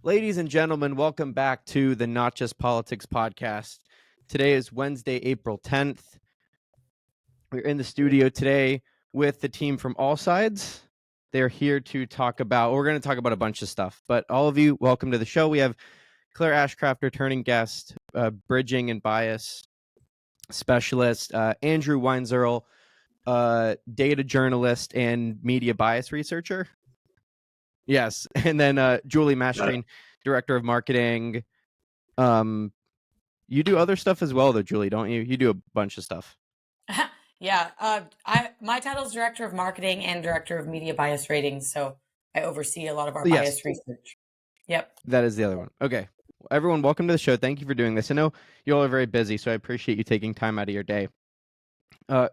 Ladies and gentlemen, welcome back to the Not Just Politics podcast. Today is Wednesday, April 10th. We're in the studio today with the team from AllSides. They're here to talk about, we're going to talk about a bunch of stuff, but all of you, welcome to the show. We have Claire Ashcraft, returning guest, bridging and bias specialist, Andrew Weinzierl, data journalist and media bias researcher. Yes, and then Julie Mastrine, director of marketing. You do other stuff as well, though, Julie, don't you? You do a bunch of stuff. Yeah, my title is Director of Marketing and Director of Media Bias Ratings, so I oversee a lot of our Yes, bias research. Yep. that is the other one. Okay. Everyone, welcome to the show. Thank you for doing this. I know you all are very busy, so I appreciate you taking time out of your day.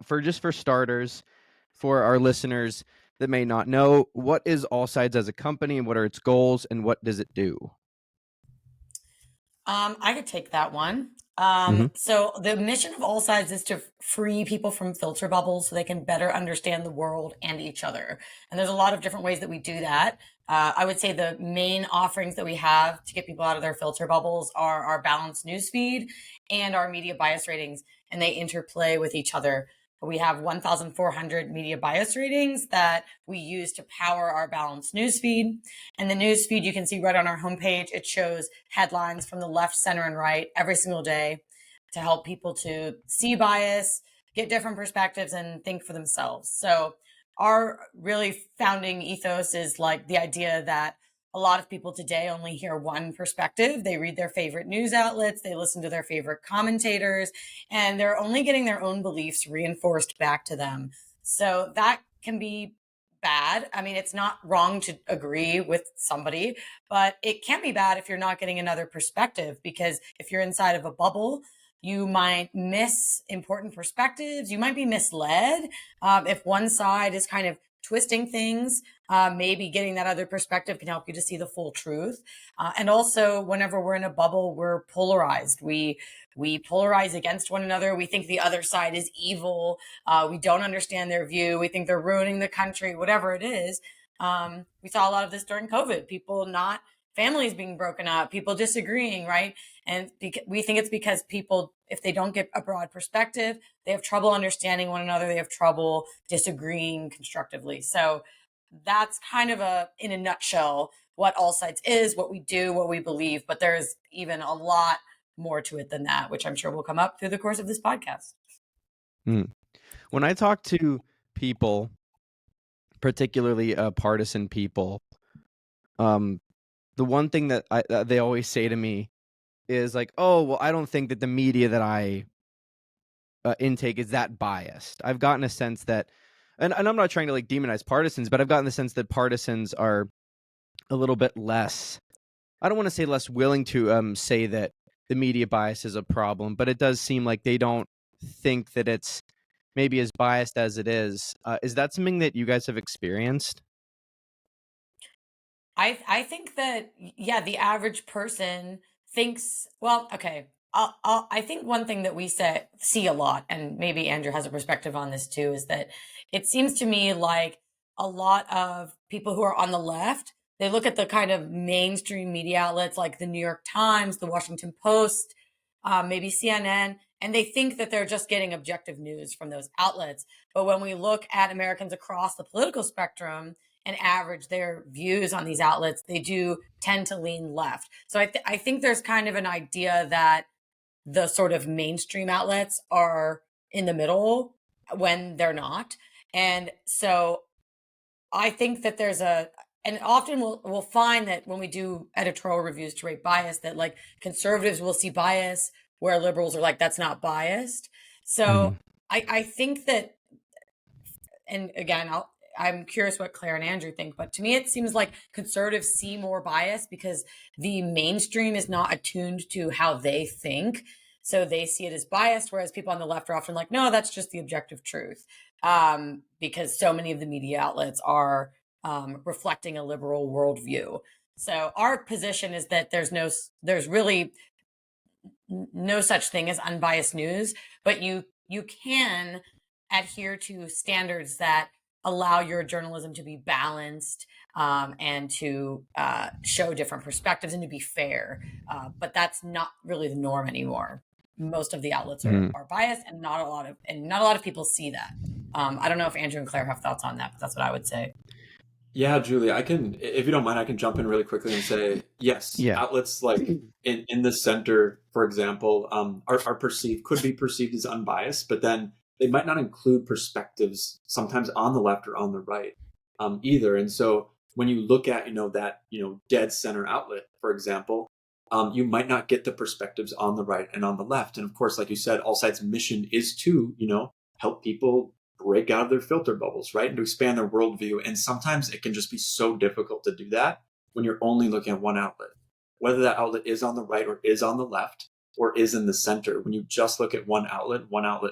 For starters, for our listeners that may not know, what is AllSides as a company and what are its goals and what does it do? I could take that one. Mhm. So the mission of AllSides is to free people from filter bubbles so they can better understand the world and each other. And there's a lot of different ways that we do that. I would say the main offerings that we have to get people out of their filter bubbles are our balanced newsfeed and our media bias ratings, and they interplay with each other. We have 1,400 media bias ratings that we use to power our balanced newsfeed. And the newsfeed you can see right on our homepage. It shows headlines from the left, center, and right every single day to help people to see bias, get different perspectives, and think for themselves. So our really founding ethos is like the idea that a lot of people today only hear one perspective. They read their favorite news outlets, they listen to their favorite commentators, and they're only getting their own beliefs reinforced back to them. So that can be bad. I mean, it's not wrong to agree with somebody, but it can be bad if you're not getting another perspective, because if you're inside of a bubble, you might miss important perspectives. You might be misled. If one side is kind of twisting things, maybe getting that other perspective can help you to see the full truth. And also, whenever we're in a bubble, we're polarized. We polarize against one another. We think the other side is evil. We don't understand their view. We think they're ruining the country, whatever it is. We saw a lot of this during COVID. Families being broken up, people disagreeing, right? And we think it's because people, if they don't get a broad perspective, they have trouble understanding one another. They have trouble disagreeing constructively. So that's kind of in a nutshell, what AllSides is, what we do, what we believe. But there's even a lot more to it than that, which I'm sure will come up through the course of this podcast. When I talk to people, particularly partisan people, the one thing that they always say to me is like, "Oh, well, I don't think that the media that I intake is that biased." I've gotten a sense that, and I'm not trying to like demonize partisans, but I've gotten the sense that partisans are a little bit less. I don't want to say less willing to say that the media bias is a problem, but it does seem like they don't think that it's maybe as biased as it is. Is that something that you guys have experienced? I think that, yeah, the average person thinks, well, okay. I think one thing that we see a lot, and maybe Andrew has a perspective on this too, is that it seems to me like a lot of people who are on the left, they look at the kind of mainstream media outlets like the New York Times, the Washington Post, maybe CNN, and they think that they're just getting objective news from those outlets. But when we look at Americans across the political spectrum and average their views on these outlets, they do tend to lean left. So I think there's kind of an idea that the sort of mainstream outlets are in the middle when they're not. And so I think that and often we'll find that when we do editorial reviews to rate bias, that like conservatives will see bias where liberals are like, that's not biased. So I think that, and again, I'm curious what Claire and Andrew think, but to me, it seems like conservatives see more bias because the mainstream is not attuned to how they think. So they see it as biased, whereas people on the left are often like, no, that's just the objective truth. Because so many of the media outlets are reflecting a liberal worldview. So our position is that there's really no such thing as unbiased news, but you can adhere to standards that allow your journalism to be balanced, and to show different perspectives and to be fair. But that's not really the norm anymore. Most of the outlets are biased, and not a lot of people see that. I don't know if Andrew and Claire have thoughts on that, but that's what I would say. Yeah, Julie, I can, if you don't mind, I can jump in really quickly and say, yes, Yeah. outlets like in the center, for example, are could be perceived as unbiased, but then they might not include perspectives sometimes on the left or on the right, either. And so when you look at, that, dead center outlet, for example, you might not get the perspectives on the right and on the left. And of course, like you said, AllSides' mission is to, help people break out of their filter bubbles, right? And to expand their worldview. And sometimes it can just be so difficult to do that when you're only looking at one outlet, whether that outlet is on the right or is on the left or is in the center. When you just look at one outlet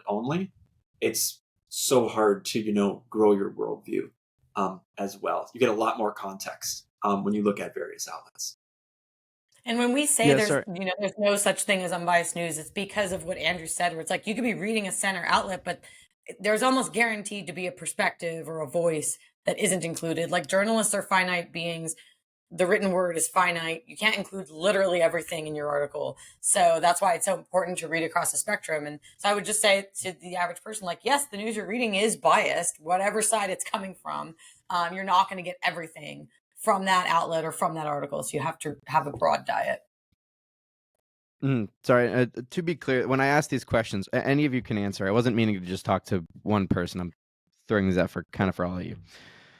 only, it's so hard to, grow your worldview as well. You get a lot more context when you look at various outlets. And when we say Yeah, there's sorry. there's no such thing as unbiased news, it's because of what Andrew said, where it's like you could be reading a center outlet, but there's almost guaranteed to be a perspective or a voice that isn't included. Like journalists are finite beings. The written word is finite. You can't include literally everything in your article. So that's why it's so important to read across the spectrum. And so I would just say to the average person, like, yes, the news you're reading is biased, whatever side it's coming from. You're not going to get everything from that outlet or from that article. So you have to have a broad diet. Sorry, to be clear, when I ask these questions, any of you can answer. I wasn't meaning to just talk to one person. I'm throwing these out for all of you.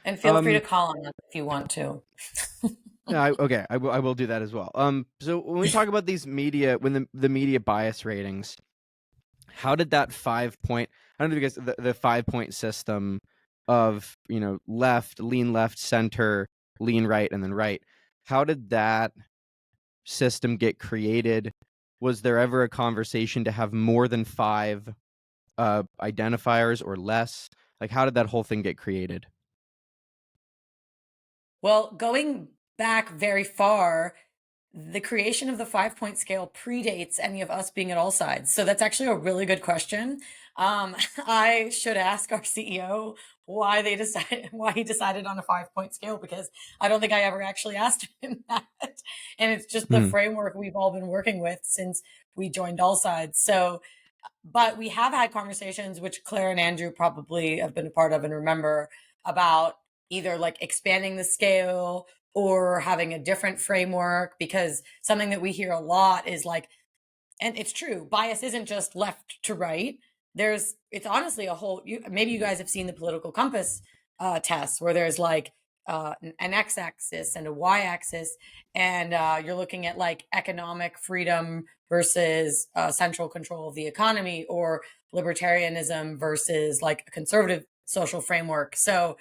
And feel free to call on us if you want to. Okay, I will do that as well. So when we talk about these media, when the media bias ratings, how did that 5-point? I don't know if you guys the 5-point system of left, lean left, center, lean right, and then right. How did that system get created? Was there ever a conversation to have more than 5 identifiers or less? Like, how did that whole thing get created? Well, going back very far, the creation of the 5-point scale predates any of us being at AllSides. So that's actually a really good question. I should ask our CEO why he decided on a 5-point scale, because I don't think I ever actually asked him that. And it's just the framework we've all been working with since we joined AllSides. So, but we have had conversations, which Claire and Andrew probably have been a part of and remember, about either like expanding the scale or having a different framework, because something that we hear a lot is like, and it's true, bias isn't just left to right. It's honestly a whole, maybe you guys have seen the political compass test, where there's like an x-axis and a y-axis, and you're looking at like economic freedom versus central control of the economy, or libertarianism versus like a conservative social framework. So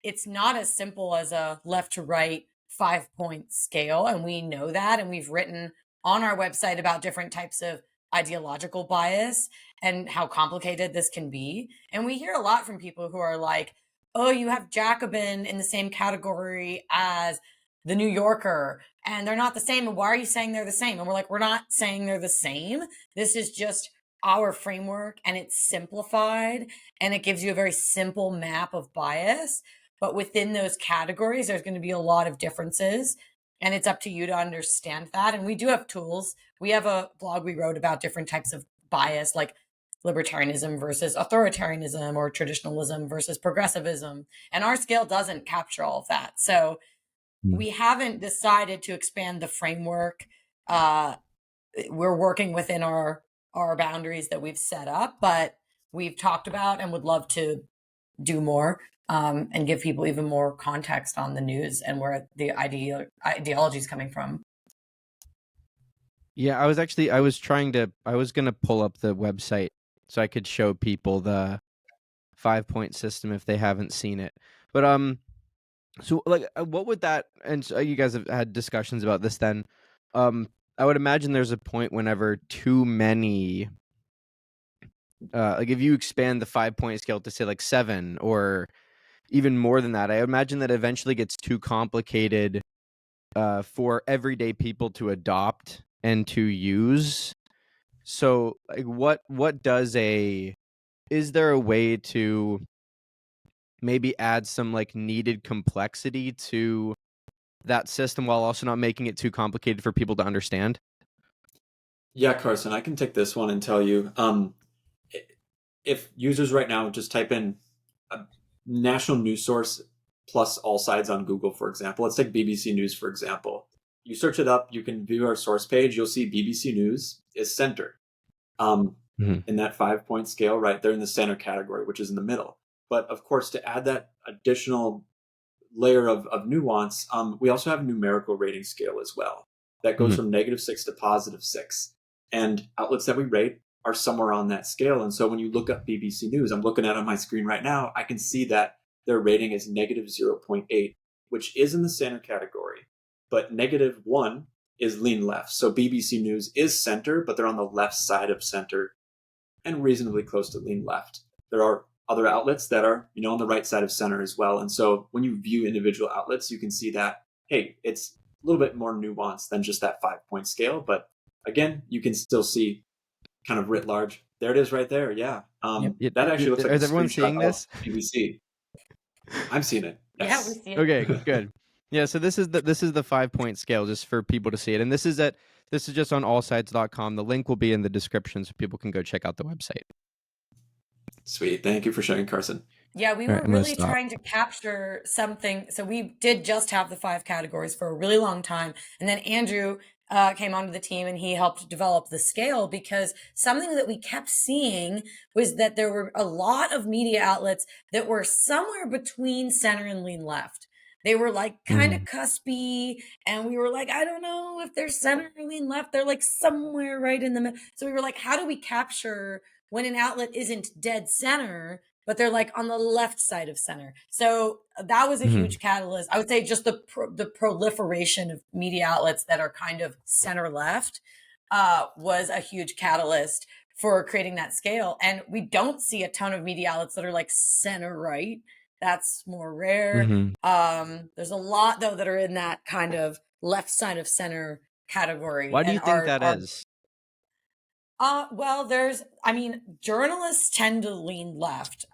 it's not as simple as a left to right 5-point scale. And we know that. And we've written on our website about different types of ideological bias and how complicated this can be. And we hear a lot from people who are like, oh, you have Jacobin in the same category as the New Yorker, and they're not the same. And why are you saying they're the same? And we're like, we're not saying they're the same. This is just our framework, and it's simplified, and it gives you a very simple map of bias. But within those categories, there's going to be a lot of differences, and it's up to you to understand that. And we do have tools. We have a blog we wrote about different types of bias, like libertarianism versus authoritarianism, or traditionalism versus progressivism. And our scale doesn't capture all of that. So we haven't decided to expand the framework. We're working within our boundaries that we've set up, but we've talked about and would love to do more, and give people even more context on the news and where the ideology is coming from. Yeah, I was going to pull up the website so I could show people the 5-point system if they haven't seen it. But so like, what would that? And so you guys have had discussions about this. Then, I would imagine there's a point whenever too many, like if you expand the 5-point scale to say like 7 or even more than that, I imagine that eventually gets too complicated for everyday people to adopt and to use. So like, is there a way to maybe add some like needed complexity to that system while also not making it too complicated for people to understand? Yeah, Carson, I can take this one and tell you. If users right now just type in a national news source plus AllSides on Google, for example, let's take BBC News, for example. You search it up, you can view our source page, you'll see BBC News is center. In that 5-point scale, right there in the center category, which is in the middle. But of course, to add that additional layer of nuance, we also have a numerical rating scale as well that goes from -6 to +6. And outlets that we rate are somewhere on that scale. And so when you look up BBC News, I'm looking at it on my screen right now, I can see that their rating is -0.8, which is in the center category. But -1 is lean left. So BBC News is center, but they're on the left side of center and reasonably close to lean left. There are other outlets that are, on the right side of center as well. And so when you view individual outlets, you can see that, hey, it's a little bit more nuanced than just that 5-point scale. But again, you can still see kind of writ large. There it is right there. Yeah. That actually looks like Is everyone seeing this? BBC. I'm seeing it. Yes. Yeah, we see it. Okay, good. Yeah, so this is the 5-point scale just for people to see it. And this is just on allsides.com. The link will be in the description so people can go check out the website. Sweet. Thank you for sharing, Carson. Yeah, we were really trying to capture something. So we did just have the 5 categories for a really long time. And then Andrew came onto the team and he helped develop the scale, because something that we kept seeing was that there were a lot of media outlets that were somewhere between center and lean left. They were like kind of cuspy, and we were like, I don't know if they're center or lean left. They're like somewhere right in the middle. So we were like, how do we capture when an outlet isn't dead center, but they're like on the left side of center? So that was a huge catalyst. I would say just the proliferation of media outlets that are kind of center left was a huge catalyst for creating that scale. And we don't see a ton of media outlets that are like center right. That's more rare. There's a lot though that are in that kind of left side of center category. Why do you think that is? Well, journalists tend to lean left.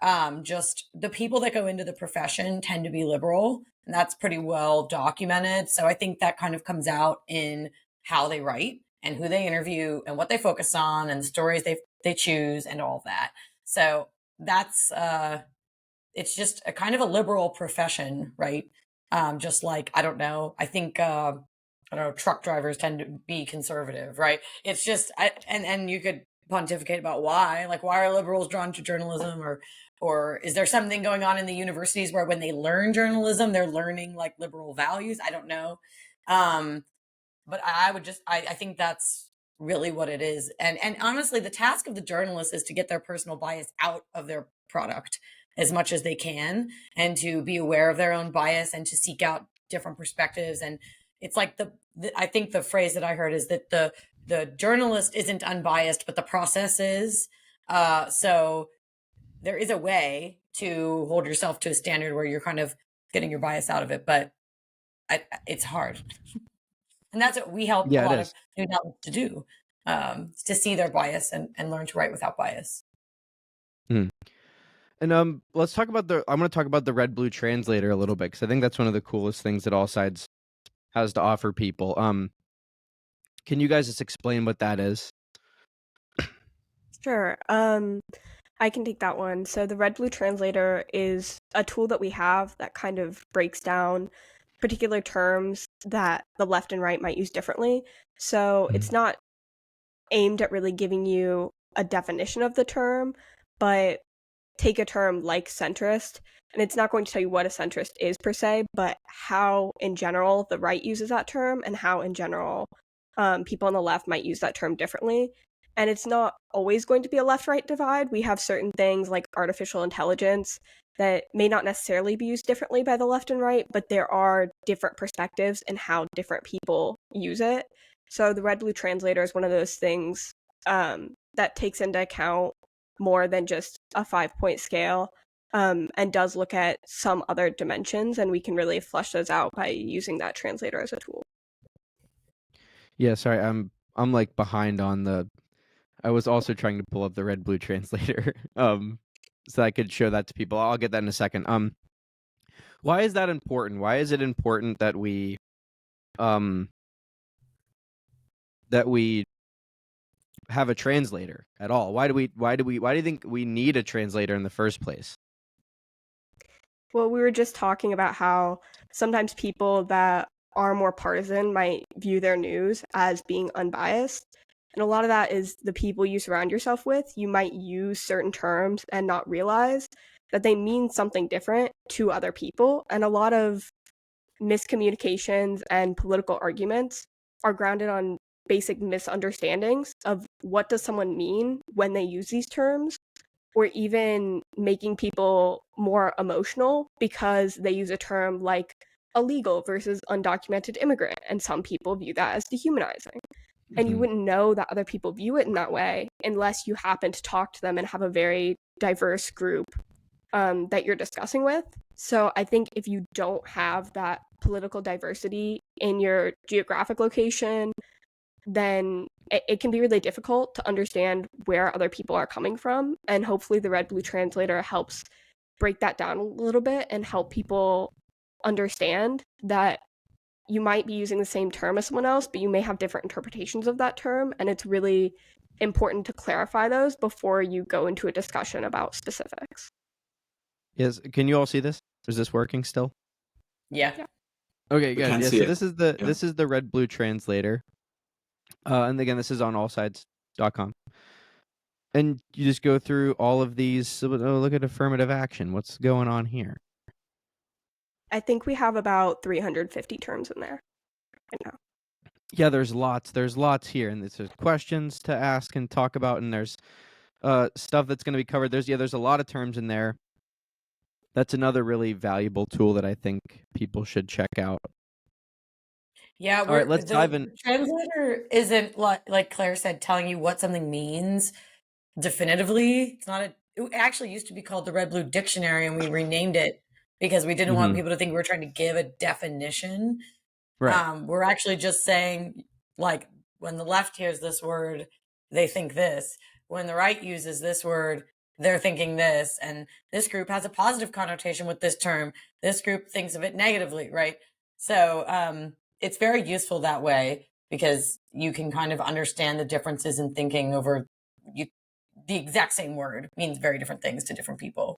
Just the people that go into the profession tend to be liberal, and that's pretty well documented. So I think that kind of comes out in how they write and who they interview and what they focus on and the stories they choose and all that. So that's, it's just a kind of a liberal profession, right? Just like, I don't know, I think, truck drivers tend to be conservative, right? It's just, and you could pontificate about why are liberals drawn to journalism, or is there something going on in the universities where when they learn journalism, they're learning like liberal values? I don't know. But I think that's really what it is. And honestly, the task of the journalist is to get their personal bias out of their product as much as they can, and to be aware of their own bias and to seek out different perspectives. And it's like I think the phrase that I heard is that the journalist isn't unbiased, but the process is. So there is a way to hold yourself to a standard where you're kind of getting your bias out of it, but it's hard. And that's what we help a lot of new outlets to do, to see their bias and learn to write without bias. And let's talk about I'm going to talk about the Red Blue Translator a little bit, because I think that's one of the coolest things that AllSides has to offer people. Can you guys just explain what that is? Sure. I can take that one. So the Red Blue Translator is a tool that we have that kind of breaks down particular terms that the left and right might use differently. So it's not aimed at really giving you a definition of the term, but take a term like centrist, and it's not going to tell you what a centrist is per se, but how in general the right uses that term, and how in general people on the left might use that term differently. And it's not always going to be a left-right divide. We have certain things like artificial intelligence that may not necessarily be used differently by the left and right, but there are different perspectives in how different people use it. So the Red Blue Translator is one of those things that takes into account more than just a 5-point scale, and does look at some other dimensions, and we can really flesh those out by using that translator as a tool. Yeah, sorry, I'm like behind on I was also trying to pull up the Red Blue Translator. so I could show that to people. I'll get that in a second. Why is that important? Why is it important that we have a translator at all? Why do you think we need a translator in the first place? Well, we were just talking about how sometimes people that are more partisan might view their news as being unbiased. And a lot of that is the people you surround yourself with. You might use certain terms and not realize that they mean something different to other people. And a lot of miscommunications and political arguments are grounded on basic misunderstandings of what does someone mean when they use these terms, or even making people more emotional because they use a term like illegal versus undocumented immigrant, and some people view that as dehumanizing. And you wouldn't know that other people view it in that way unless you happen to talk to them and have a very diverse group that you're discussing with. So I think if you don't have that political diversity in your geographic location, then it can be really difficult to understand where other people are coming from. And hopefully the Red Blue Translator helps break that down a little bit and help people understand that you might be using the same term as someone else, but you may have different interpretations of that term. And it's really important to clarify those before you go into a discussion about specifics. Yes. Can you all see this? Is this working still? Yeah. Okay, We good. can Yeah, see so it. this is the Red Blue Translator. And again, this is on allsides.com. And you just go through all of these. Oh, look at affirmative action. What's going on here? I think we have about 350 terms in there right now. Yeah, there's lots here, and there's questions to ask and talk about, and there's stuff that's going to be covered. There's a lot of terms in there. That's another really valuable tool that I think people should check out. Yeah, All right, let's dive in. The translator isn't like Claire said, telling you what something means definitively. It's not it actually used to be called the Red Blue Dictionary, and we renamed it because we didn't want people to think we were trying to give a definition. Right. We're actually just saying, like, when the left hears this word, they think this. When the right uses this word, they're thinking this. And this group has a positive connotation with this term. This group thinks of it negatively, right? So it's very useful that way because you can kind of understand the differences in thinking over the exact same word means very different things to different people.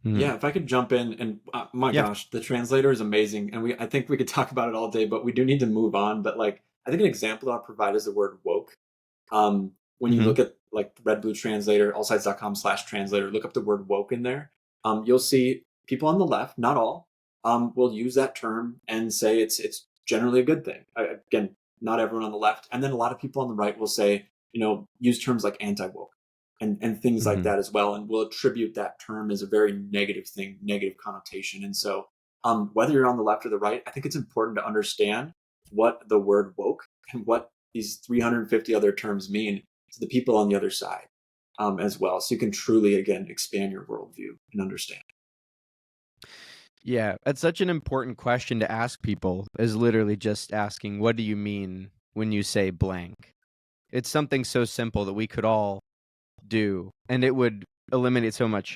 Yeah, if I could jump in, and my gosh, the translator is amazing, and I think we could talk about it all day, but we do need to move on. But like, I think an example I'll provide is the word woke. When you look at like the Red Blue Translator, allsides.com/translator, look up the word woke in there. You'll see people on the left, not all, will use that term and say it's generally a good thing. Again, not everyone on the left, and then a lot of people on the right will say, use terms like anti-woke and things like that as well, and will attribute that term as a very negative thing, negative connotation. And so, whether you're on the left or the right, I think it's important to understand what the word woke and what these 350 other terms mean to the people on the other side as well. So you can truly, again, expand your worldview and understand. Yeah, that's such an important question to ask people, is literally just asking, what do you mean when you say blank? It's something so simple that we could all do, and it would eliminate so much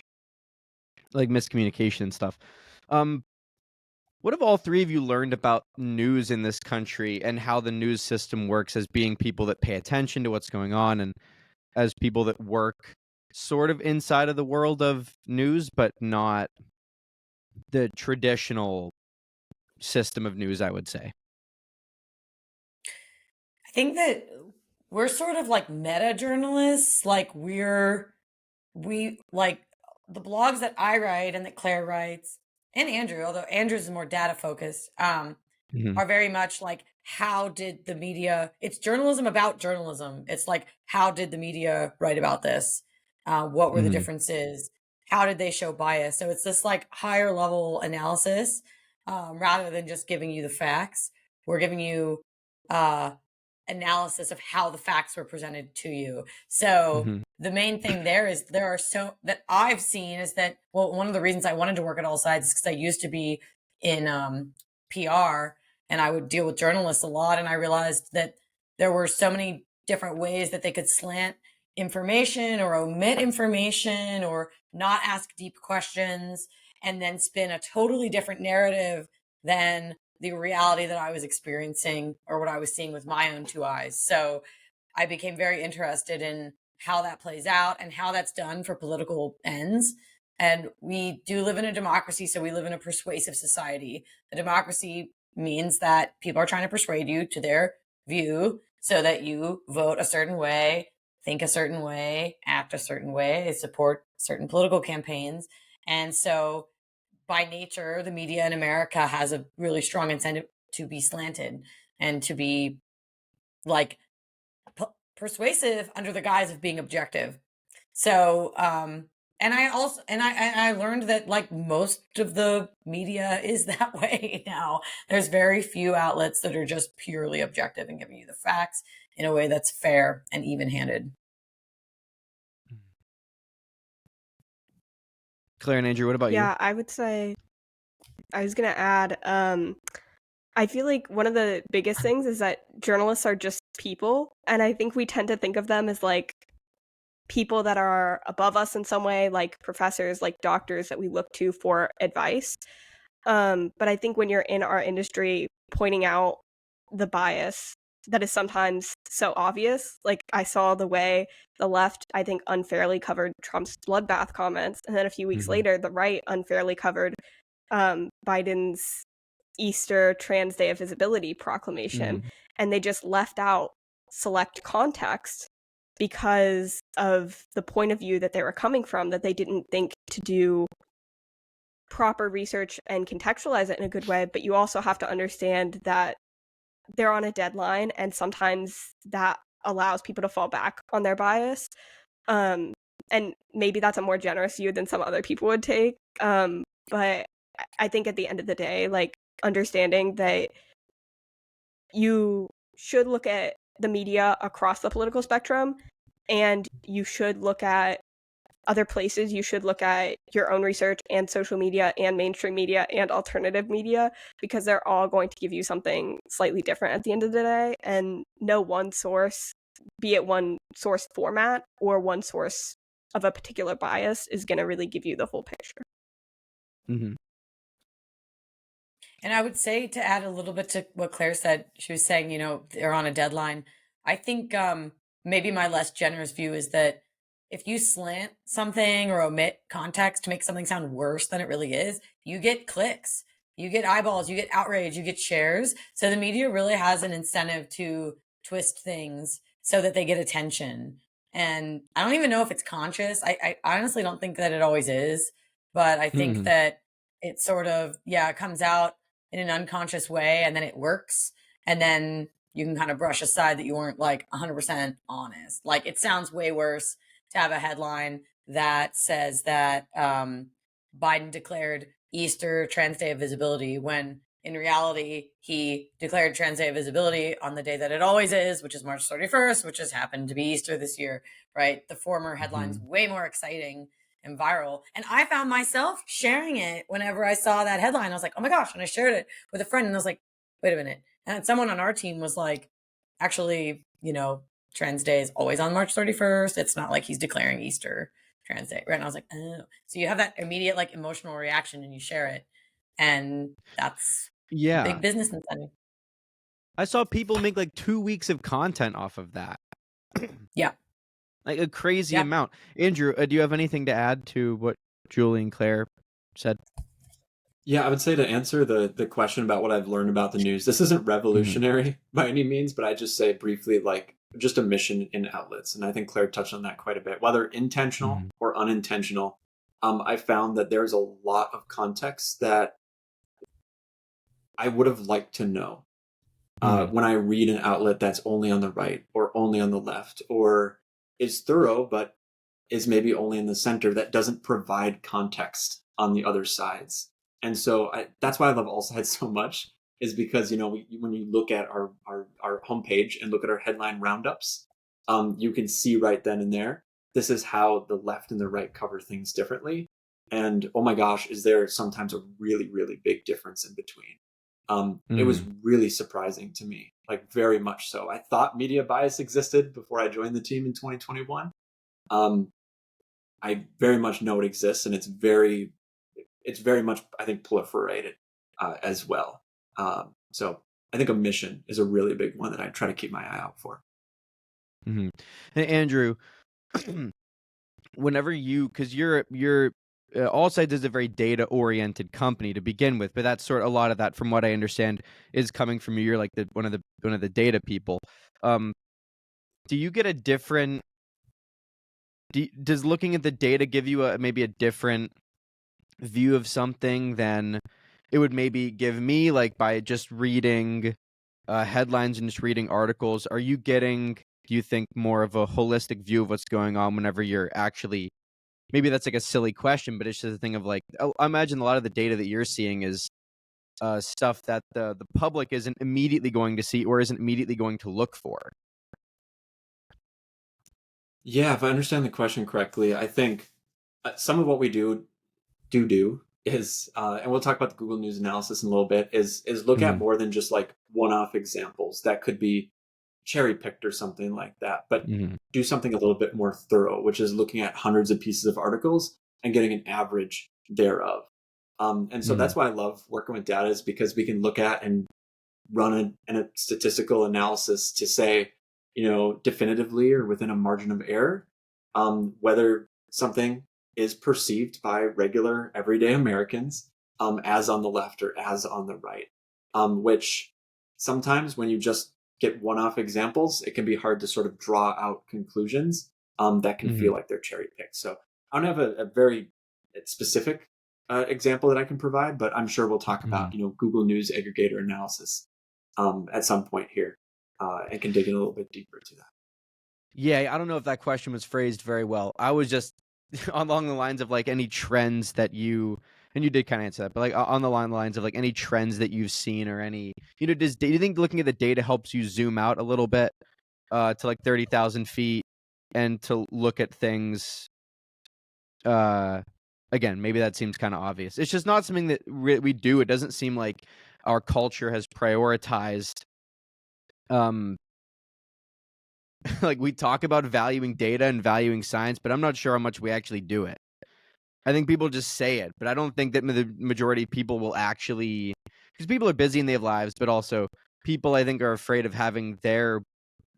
like miscommunication and stuff. What have all three of you learned about news in this country and how the news system works as being people that pay attention to what's going on and as people that work sort of inside of the world of news, but not the traditional system of news, I would say? I think that we're sort of like meta journalists. Like we like the blogs that I write and that Claire writes and Andrew, although Andrew's is more data focused, are very much like, how did the media, it's journalism about journalism. It's like, how did the media write about this? What were the differences? How did they show bias? So it's this like higher level analysis rather than just giving you the facts. We're giving you analysis of how the facts were presented to you. So the main thing there is that I've seen is that, well, one of the reasons I wanted to work at AllSides is because I used to be in PR and I would deal with journalists a lot. And I realized that there were so many different ways that they could slant information or omit information or not ask deep questions and then spin a totally different narrative than the reality that I was experiencing or what I was seeing with my own two eyes. So I became very interested in how that plays out and how that's done for political ends. And we do live in a democracy, so we live in a persuasive society. A democracy means that people are trying to persuade you to their view so that you vote a certain way, think a certain way, act a certain way, support certain political campaigns. And so by nature, the media in America has a really strong incentive to be slanted and to be like persuasive under the guise of being objective. So, and I learned that like most of the media is that way now. There's very few outlets that are just purely objective and giving you the facts in a way that's fair and even-handed. Claire and Andrew, what about you? Yeah, I would say, I was going to add, I feel like one of the biggest things is that journalists are just people. And I think we tend to think of them as like people that are above us in some way, like professors, like doctors that we look to for advice. But I think when you're in our industry, pointing out the bias that is sometimes so obvious, like I saw the way the left, I think, unfairly covered Trump's bloodbath comments, and then a few weeks later, the right unfairly covered Biden's Easter Trans Day of Visibility proclamation, and they just left out select context because of the point of view that they were coming from, that they didn't think to do proper research and contextualize it in a good way. But you also have to understand that they're on a deadline, and sometimes that allows people to fall back on their bias. And maybe that's a more generous view than some other people would take. But I think at the end of the day, like, understanding that you should look at the media across the political spectrum, and you should look at other places. You should look at your own research and social media and mainstream media and alternative media, because they're all going to give you something slightly different at the end of the day. And no one source, be it one source format or one source of a particular bias, is going to really give you the whole picture. Mm-hmm. And I would say, to add a little bit to what Claire said, she was saying, you know, they're on a deadline. I think maybe my less generous view is that if you slant something or omit context to make something sound worse than it really is, you get clicks, you get eyeballs, you get outrage, you get shares. So the media really has an incentive to twist things so that they get attention. And I don't even know if it's conscious. I honestly don't think that it always is, but I think that it sort of, it comes out in an unconscious way, and then it works. And then you can kind of brush aside that you weren't like 100% honest. Like, it sounds way worse to have a headline that says that Biden declared Easter Trans Day of Visibility, when in reality he declared Trans Day of Visibility on the day that it always is, which is March 31st, which has happened to be Easter this year, right? The former headline's way more exciting and viral. And I found myself sharing it whenever I saw that headline. I was like, oh my gosh. And I shared it with a friend, and I was like, wait a minute. And someone on our team was like, actually, you know, Trans Day is always on March 31st. It's not like he's declaring Easter Trans Day, right? And I was like, oh. So you have that immediate like emotional reaction and you share it. And that's a big business incentive. I saw people make like 2 weeks of content off of that. Yeah. Like a crazy amount. Andrew, do you have anything to add to what Julie and Claire said? Yeah, I would say, to answer the question about what I've learned about the news, this isn't revolutionary by any means, but I just say briefly, like, just a mission in outlets. And I think Claire touched on that quite a bit. Whether intentional or unintentional, I found that there's a lot of context that I would have liked to know when I read an outlet that's only on the right or only on the left, or is thorough but is maybe only in the center, that doesn't provide context on the other sides. And so that's why I love AllSides so much, is because, you know, when you look at our homepage and look at our headline roundups, you can see right then and there, this is how the left and the right cover things differently. And oh my gosh, is there sometimes a really, really big difference in between. It was really surprising to me, like very much so. I thought media bias existed before I joined the team in 2021. I very much know it exists, and it's very much, I think, proliferated as well. So I think omission is a really big one that I try to keep my eye out for. Mm-hmm. And Andrew, whenever because you're AllSides is a very data oriented company to begin with, but that's sort of a lot of that, from what I understand, is coming from you. You're like one of the data people. Do you get a different? Does looking at the data give you maybe a different view of something than it would maybe give me, like by just reading headlines and just reading articles? Are you getting, do you think, more of a holistic view of what's going on whenever you're actually, maybe that's like a silly question, but it's just a thing of like, I imagine a lot of the data that you're seeing is stuff that the public isn't immediately going to see or isn't immediately going to look for. Yeah, if I understand the question correctly, I think some of what we do is, and we'll talk about the Google News analysis in a little bit, is look at more than just like one-off examples that could be cherry picked or something like that, but do something a little bit more thorough, which is looking at hundreds of pieces of articles and getting an average thereof. And so that's why I love working with data, is because we can look at and run a statistical analysis to say, definitively or within a margin of error, whether something is perceived by regular everyday Americans as on the left or as on the right, which sometimes when you just get one-off examples, it can be hard to sort of draw out conclusions that can feel like they're cherry picked. So I don't have a very specific example that I can provide, but I'm sure we'll talk about Google News aggregator analysis at some point here, and can dig in a little bit deeper to that. Yeah, I don't know if that question was phrased very well. I was just along the lines of like any trends that you, and you did kind of answer that, but like on the lines of like any trends that you've seen, or any, do you think looking at the data helps you zoom out a little bit to like 30,000 feet and to look at things? Again, maybe that seems kind of obvious. It's just not something that we do. It doesn't seem like our culture has prioritized like we talk about valuing data and valuing science, but I'm not sure how much we actually do it. I think people just say it, but I don't think that the majority of people will actually, because people are busy and they have lives, but also people, I think, are afraid of having their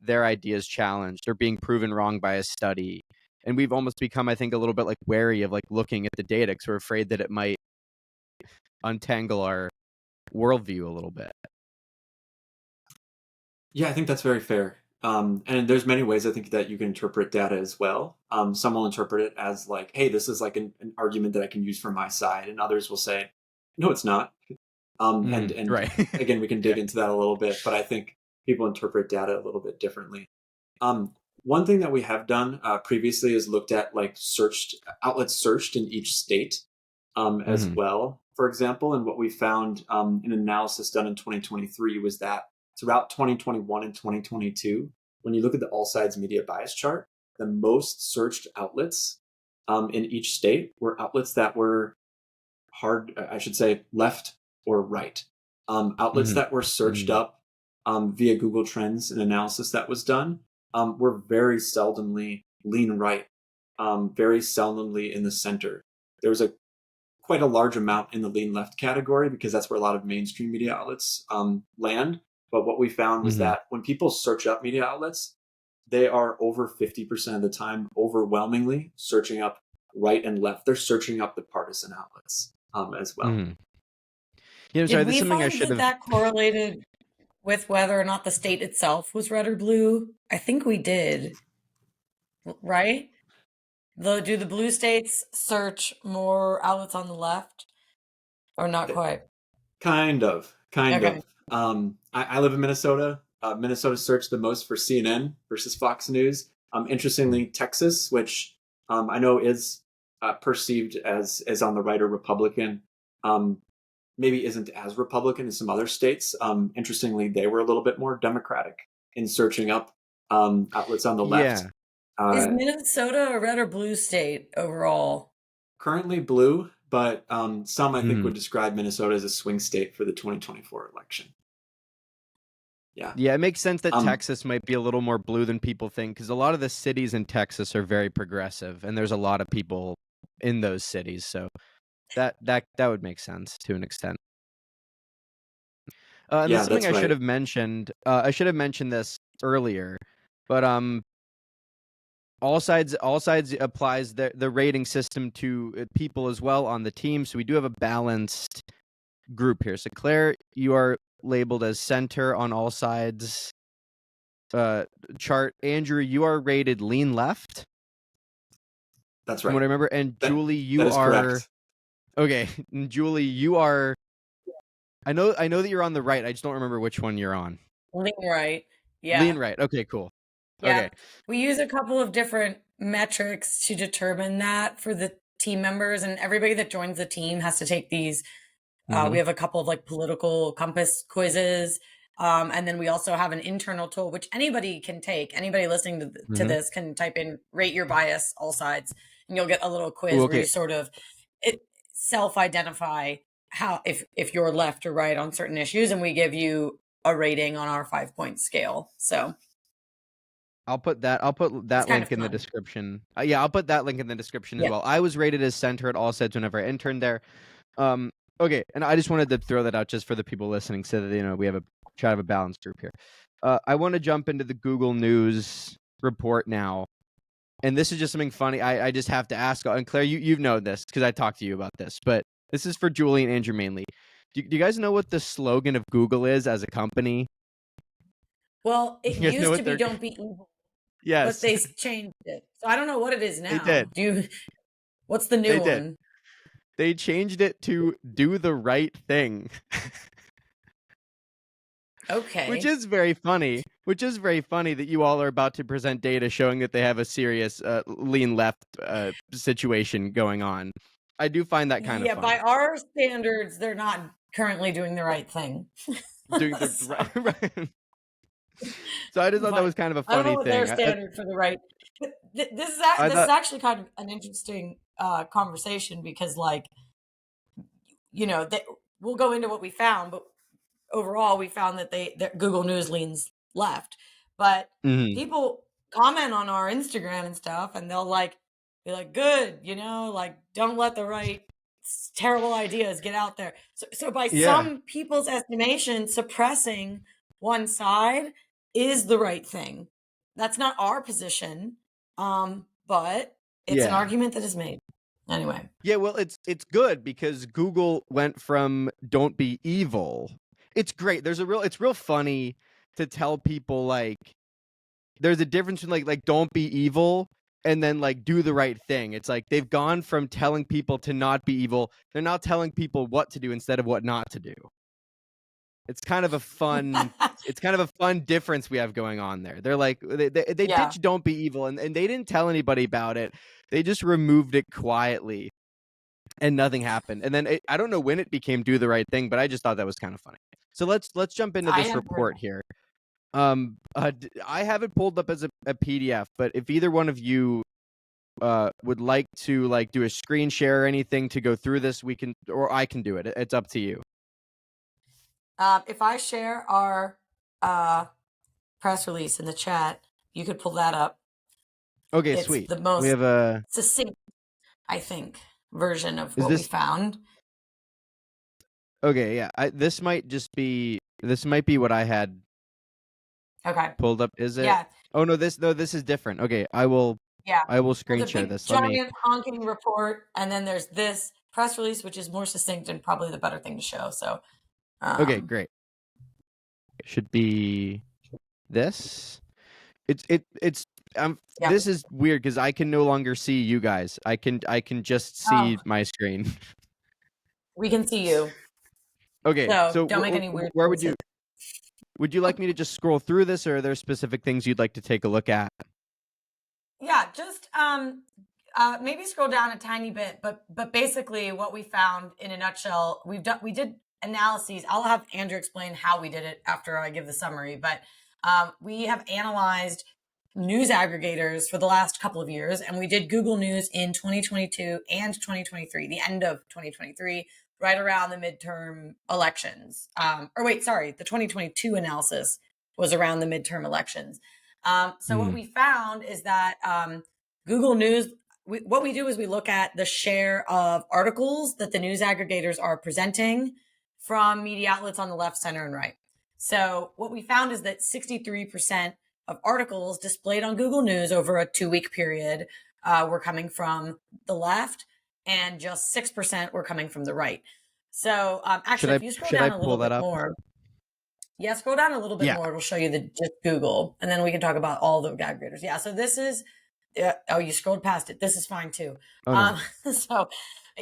ideas challenged or being proven wrong by a study. And we've almost become, I think, a little bit like wary of like looking at the data because we're afraid that it might untangle our worldview a little bit. Yeah, I think that's very fair. And there's many ways I think that you can interpret data as well. Some will interpret it as like, hey, this is like an argument that I can use for my side, and others will say, no, it's not. And right. Again, we can dig into that a little bit, but I think people interpret data a little bit differently. One thing that we have done previously is looked at like outlets searched in each state as well, for example. And what we found in an analysis done in 2023 was that throughout 2021 and 2022, when you look at the AllSides media bias chart, the most searched outlets in each state were outlets that were left or right. Outlets that were searched up via Google Trends and analysis that was done were very seldomly lean right, very seldomly in the center. There was quite a large amount in the lean left category because that's where a lot of mainstream media outlets land. But what we found was that when people search up media outlets, they are over 50% of the time overwhelmingly searching up right and left. They're searching up the partisan outlets as well. Yeah, Did we find that correlated with whether or not the state itself was red or blue? I think we did, right? Do the blue states search more outlets on the left, or not quite? Kind of. I live in Minnesota. Minnesota searched the most for CNN versus Fox News. Interestingly, Texas, which I know is perceived as on the right or Republican, maybe isn't as Republican as some other states. Interestingly, they were a little bit more Democratic in searching up outlets on the left. Is Minnesota a red or blue state overall? Currently blue, but some I think would describe Minnesota as a swing state for the 2024 election. Yeah. Yeah, it makes sense that Um, Texas might be a little more blue than people think, because a lot of the cities in Texas are very progressive, and there's a lot of people in those cities. So that would make sense to an extent. And this yeah, is something that's I should right. have mentioned. I should have mentioned this earlier, but all sides applies the rating system to people as well on the team. So we do have a balanced group here. So Claire, you are labeled as center on all sides chart. Andrew, you are rated lean left, That's from what right. I remember. And That Julie, that you is are correct. okay. And Julie, you are. I know that you're on the right. I just don't remember which one you're on. Lean right. Lean Yeah. right. Okay, cool. Yeah. Okay. We use a couple of different metrics to determine that for the team members, and everybody that joins the team has to take these. Mhm. We have a couple of like political compass quizzes. And then we also have an internal tool, which anybody can take. Anybody listening to Mhm. this can type in rate your bias, all sides, and you'll get a little quiz Ooh, where you okay. sort of self-identify how if you're left or right on certain issues, and we give you a rating on our 5-point scale. So I'll put that it's kind of link in the fun. description. Yeah, I'll put that link in the description as Yeah. well. I was rated as center at AllSides whenever I interned there. Okay, and I just wanted to throw that out just for the people listening, so that we have try to have a balanced group here. I want to jump into the Google News report now, and this is just something funny. I just have to ask, and Claire, you've known this because I talked to you about this, but this is for Julie and Andrew mainly. Do you guys know what the slogan of Google is as a company? Well, it You guys know used what to be they're "Don't be evil," but Yes, they changed it. So I don't know what it is they now. did. What's the They new did. one? They changed it to "Do the right thing." Okay. Which is very funny. Which is very funny that you all are about to present data showing that they have a serious lean left situation going on. I do find that kind of Yeah, funny. by our standards, they're not currently doing the right thing. Doing the So, right. So I just thought that was but kind of a I don't know funny what their thing. standard for the right. But this is I this is thought. actually kind of an interesting conversation, because, like, we'll go into what we found, but overall, we found that Google News leans left. But Mhm. people comment on our Instagram and stuff, and they'll be like, "Good, like, don't let the right terrible ideas get out there." So by Yeah. some people's estimation, suppressing one side is the right thing. That's not our position, but it's an Yeah. argument that is made. Anyway, Yeah, well, it's good because Google went from "Don't be evil." It's great. It's real funny to tell people, like, there's a difference between like "Don't be evil" and then like "Do the right thing." It's like they've gone from telling people to not be evil, they're now telling people what to do instead of what not to do. It's kind of a fun difference we have going on there. They're like they yeah. ditched "Don't be evil," and they didn't tell anybody about it. They just removed it quietly, and nothing happened. And then I don't know when it became "Do the right thing," but I just thought that was kind of funny. So let's jump into I this have heard report here. I have it pulled up as a PDF, but if either one of you would like to like do a screen share or anything to go through this, we can, or I can do it. It's up to you. If I share our press release in the chat, you could pull that up. Okay, It's sweet. the We most have a. succinct, I think, version of Is what we this found. okay? Yeah, this might be what I had Okay. pulled up. Is it? Yeah. Oh no, this is different. Okay, I will Yeah. There's screen a share big, this. Let me. giant, honking report, and then there's this press release, which is more succinct and probably the better thing to show. So, Okay, great. It should be this. It's yeah, This is weird because I can no longer see you guys. I can just see my screen. we can see you. Okay, So so don't make any weird where faces. would you like me to just scroll through this, or are there specific things you'd like to take a look at? Yeah, just maybe scroll down a tiny bit, but basically what we found in a nutshell, we did analyses. I'll have Andrew explain how we did it after I give the summary, but we have analyzed news aggregators for the last couple of years, and we did Google News in 2022 and 2023, the end of 2023, right around the midterm elections. The 2022 analysis was around the midterm elections. So what we found is that Google News, what we do is we look at the share of articles that the news aggregators are presenting from media outlets on the left, center, and right. So what we found is that 63% of articles displayed on Google News over a 2-week period were coming from the left, and just 6% were coming from the right. So actually, if you scroll down a little bit more, scroll down a little bit more, it'll show you just Google, and then we can talk about all the aggregators. Yeah, so this is, you scrolled past it. This is fine too. Oh, no. So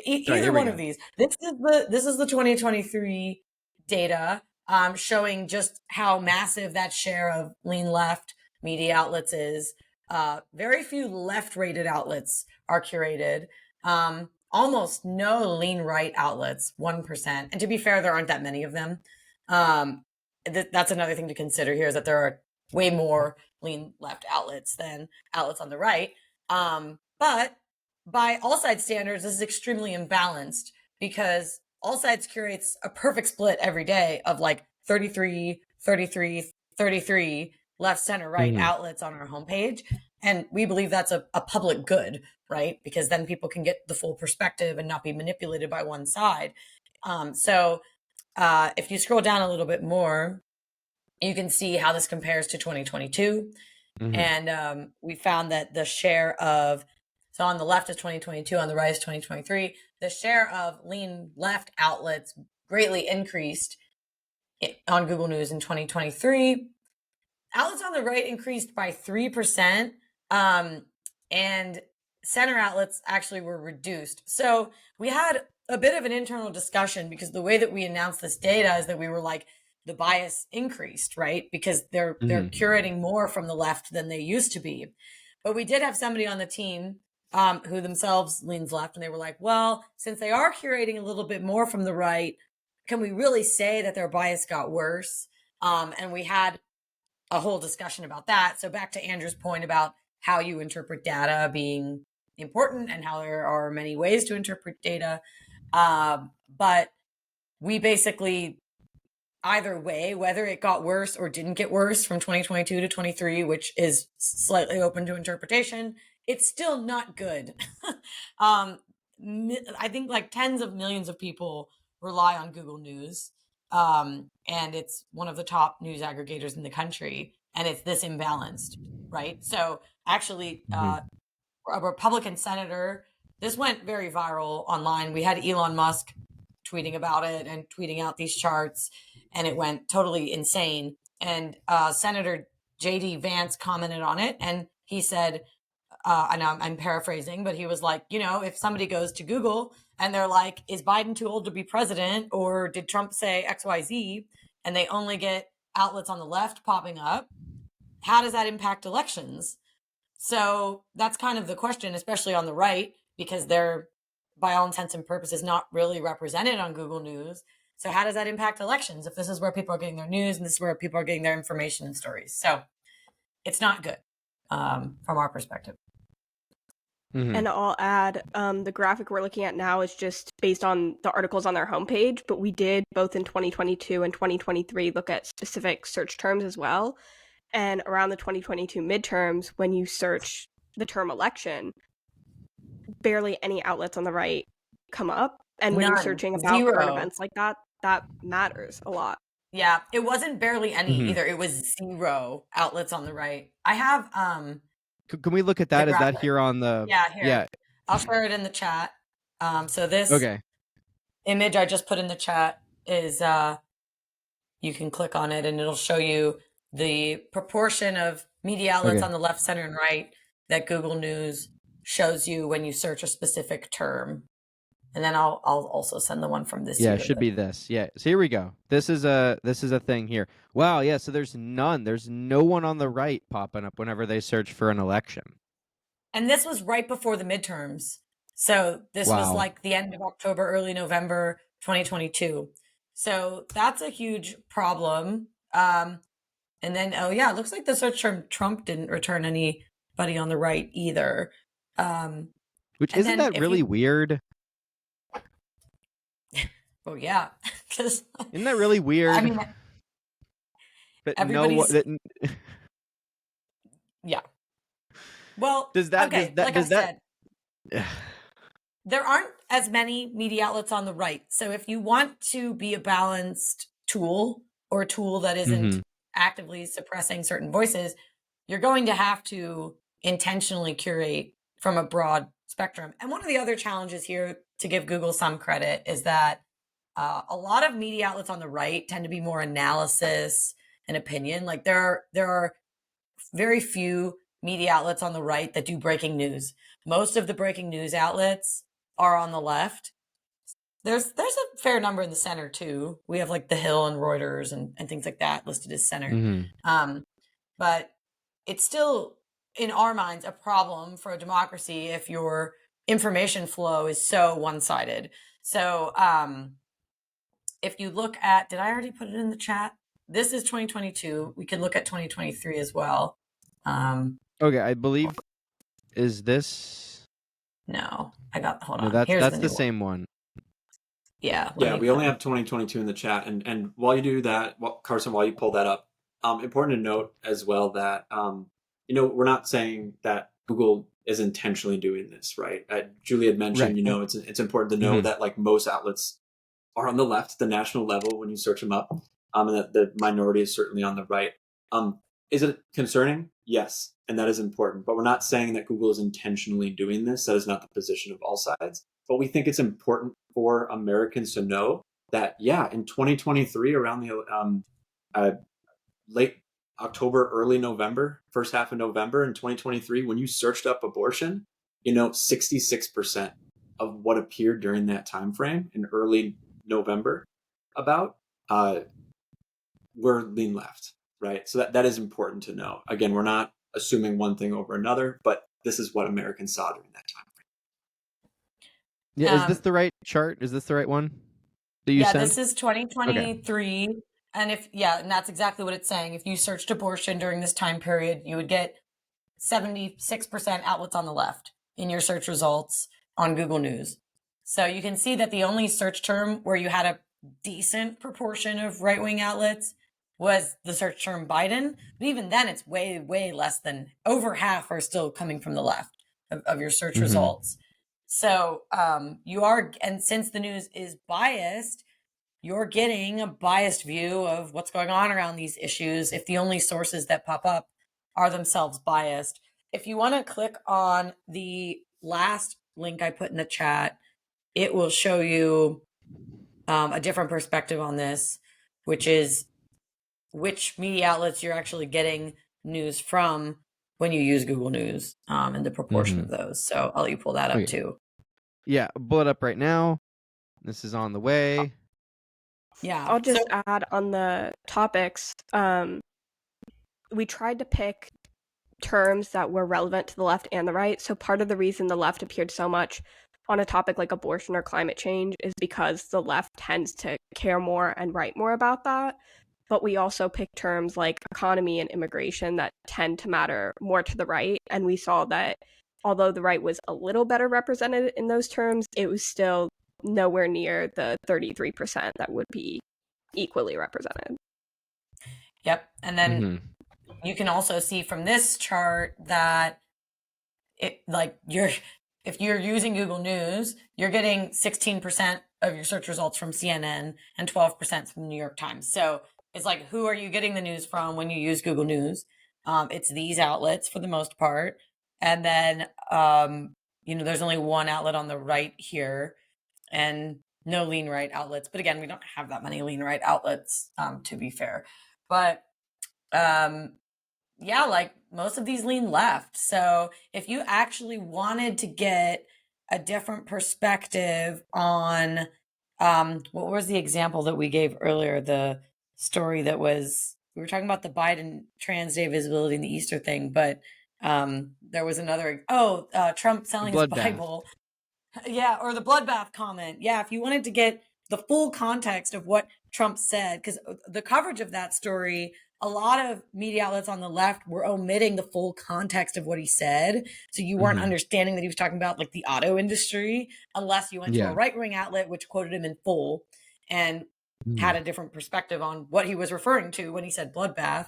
either one of these. This is the 2023 data showing just how massive that share of lean left media outlets is. Very few left-rated outlets are curated. Almost no lean right outlets, 1%. And to be fair, there aren't that many of them. That's another thing to consider here, is that there are way more lean left outlets than outlets on the right. But by AllSides standards, this is extremely imbalanced, because AllSides curates a perfect split every day of like 33, 33, 33 left, center, right outlets on our homepage. And we believe that's a public good, right? Because then people can get the full perspective and not be manipulated by one side. So if you scroll down a little bit more, you can see how this compares to 2022. And we found that the share of, so on the left is 2022, on the right is 2023, the share of lean left outlets greatly increased on Google News in 2023. Outlets on the right increased by 3%, and center outlets actually were reduced. So we had a bit of an internal discussion, because the way that we announced this data is that we were like, the bias increased, right? Because they're curating more from the left than they used to be. But we did have somebody on the team who themselves leans left, and they were like, well, since they are curating a little bit more from the right, can we really say that their bias got worse? And we had a whole discussion about that. So back to Andrew's point about how you interpret data being important, and how there are many ways to interpret data. But we basically, either way, whether it got worse or didn't get worse from 2022 to 23, which is slightly open to interpretation, it's still not good. I think like tens of millions of people rely on Google News. And it's one of the top news aggregators in the country, and it's this imbalanced, right? So actually, a Republican senator, this went very viral online. We had Elon Musk tweeting about it and tweeting out these charts, and it went totally insane. And Senator J.D. Vance commented on it, and he said, and I'm paraphrasing, but he was like, if somebody goes to Google and they're like, is Biden too old to be president, or did Trump say XYZ, and they only get outlets on the left popping up, how does that impact elections? So that's kind of the question, especially on the right, because they're, by all intents and purposes, not really represented on Google News. So how does that impact elections if this is where people are getting their news and this is where people are getting their information and stories? So it's not good from our perspective. And I'll add, the graphic we're looking at now is just based on the articles on their homepage, but we did, both in 2022 and 2023, look at specific search terms as well. And around the 2022 midterms, when you search the term election, barely any outlets on the right come up. And when you're searching about current events like that, that matters a lot. Yeah, it wasn't barely any either. It was 0 outlets on the right. I have Can we look at that? Is that here on the? Yeah, here. Yeah. I'll share it in the chat. So this image I just put in the chat is, you can click on it and it'll show you the proportion of media outlets on the left, center, and right that Google News shows you when you search a specific term. And then I'll also send the one from this year. Yeah, it should be this. Yeah. So here we go. This is a thing here. Wow, yeah, so there's no one on the right popping up whenever they search for an election. And this was right before the midterms. So this was like the end of October, early November 2022. So that's a huge problem. And then, it looks like the search term Trump didn't return anybody on the right either. Which isn't that really weird? Well, yeah. Isn't that really weird? I mean, But Everybody's yeah. Well, does that okay, does that like does I that said, there aren't as many media outlets on the right. So if you want to be a balanced tool or a tool that isn't Mhm. actively suppressing certain voices, you're going to have to intentionally curate from a broad spectrum. And one of the other challenges here, to give Google some credit, is that a lot of media outlets on the right tend to be more analysis and opinion. Like there are very few media outlets on the right that do breaking news. Most of the breaking news outlets are on the left. There's a fair number in the center too. We have like The Hill and Reuters and things like that listed as center. Mhm. But it's still, in our minds, a problem for a democracy if your information flow is so one-sided. So if you look at, did I already put it in the chat? This is 2022. We can look at 2023 as well. Okay, I believe is this No, I got, hold no, on. Here's that's the the new one. same one. Yeah. Yeah, we only have 2022 in the chat, and while you do that, Carson, while you pull that up, important to note as well that we're not saying that Google is intentionally doing this, right? Julie had mentioned, Right. it's important to know Mhm. that like most outlets are on the left, the national level when you search them up, and that the minority is certainly on the right. Is it concerning? Yes, and that is important. But we're not saying that Google is intentionally doing this. That is not the position of AllSides. But we think it's important for Americans to know that, yeah, in 2023, around the late October, early November, first half of November in 2023, when you searched up abortion, 66% of what appeared during that time frame in early November about were lean left, right? So that is important to know. Again, we're not assuming one thing over another, but this is what Americans saw during that time frame. Yeah, is this the right chart? Is this the right one that you Yeah, sent? this is 2023. Okay. And that's exactly what it's saying. If you searched abortion during this time period, you would get 76% outlets on the left in your search results on Google News. So you can see that the only search term where you had a decent proportion of right-wing outlets was the search term Biden. But even then, it's way, way less than over half are still coming from the left of your search results. So and since the news is biased, you're getting a biased view of what's going on around these issues if the only sources that pop up are themselves biased. If you want to click on the last link I put in the chat, it will show you a different perspective on this, which is which media outlets you're actually getting news from when you use Google News, and the proportion of those. So I'll let you pull that up too. Yeah, pull it up right now. This is on the way. Yeah. I'll just add on the topics. We tried to pick terms that were relevant to the left and the right. So part of the reason the left appeared so much on a topic like abortion or climate change is because the left tends to care more and write more about that. But we also picked terms like economy and immigration that tend to matter more to the right. And we saw that although the right was a little better represented in those terms, it was still nowhere near the 33% that would be equally represented. Yep. And then you can also see from this chart that if you're using Google News, you're getting 16% of your search results from CNN and 12% from the New York Times. So it's like, who are you getting the news from when you use Google News? It's these outlets for the most part. And then, there's only one outlet on the right here and no lean right outlets. But again, we don't have that many lean right outlets, to be fair. But like most of these lean left. So if you actually wanted to get a different perspective on what was the example that we gave earlier, the story that was, we were talking about the Biden Trans Day visibility and the Easter thing, but there was another, Trump selling his Bible. Yeah, or the bloodbath comment. Yeah, if you wanted to get the full context of what Trump said, because the coverage of that story, a lot of media outlets on the left were omitting the full context of what he said. So you weren't understanding that he was talking about like the auto industry unless you went to a right-wing outlet, which quoted him in full. And had a different perspective on what he was referring to when he said bloodbath.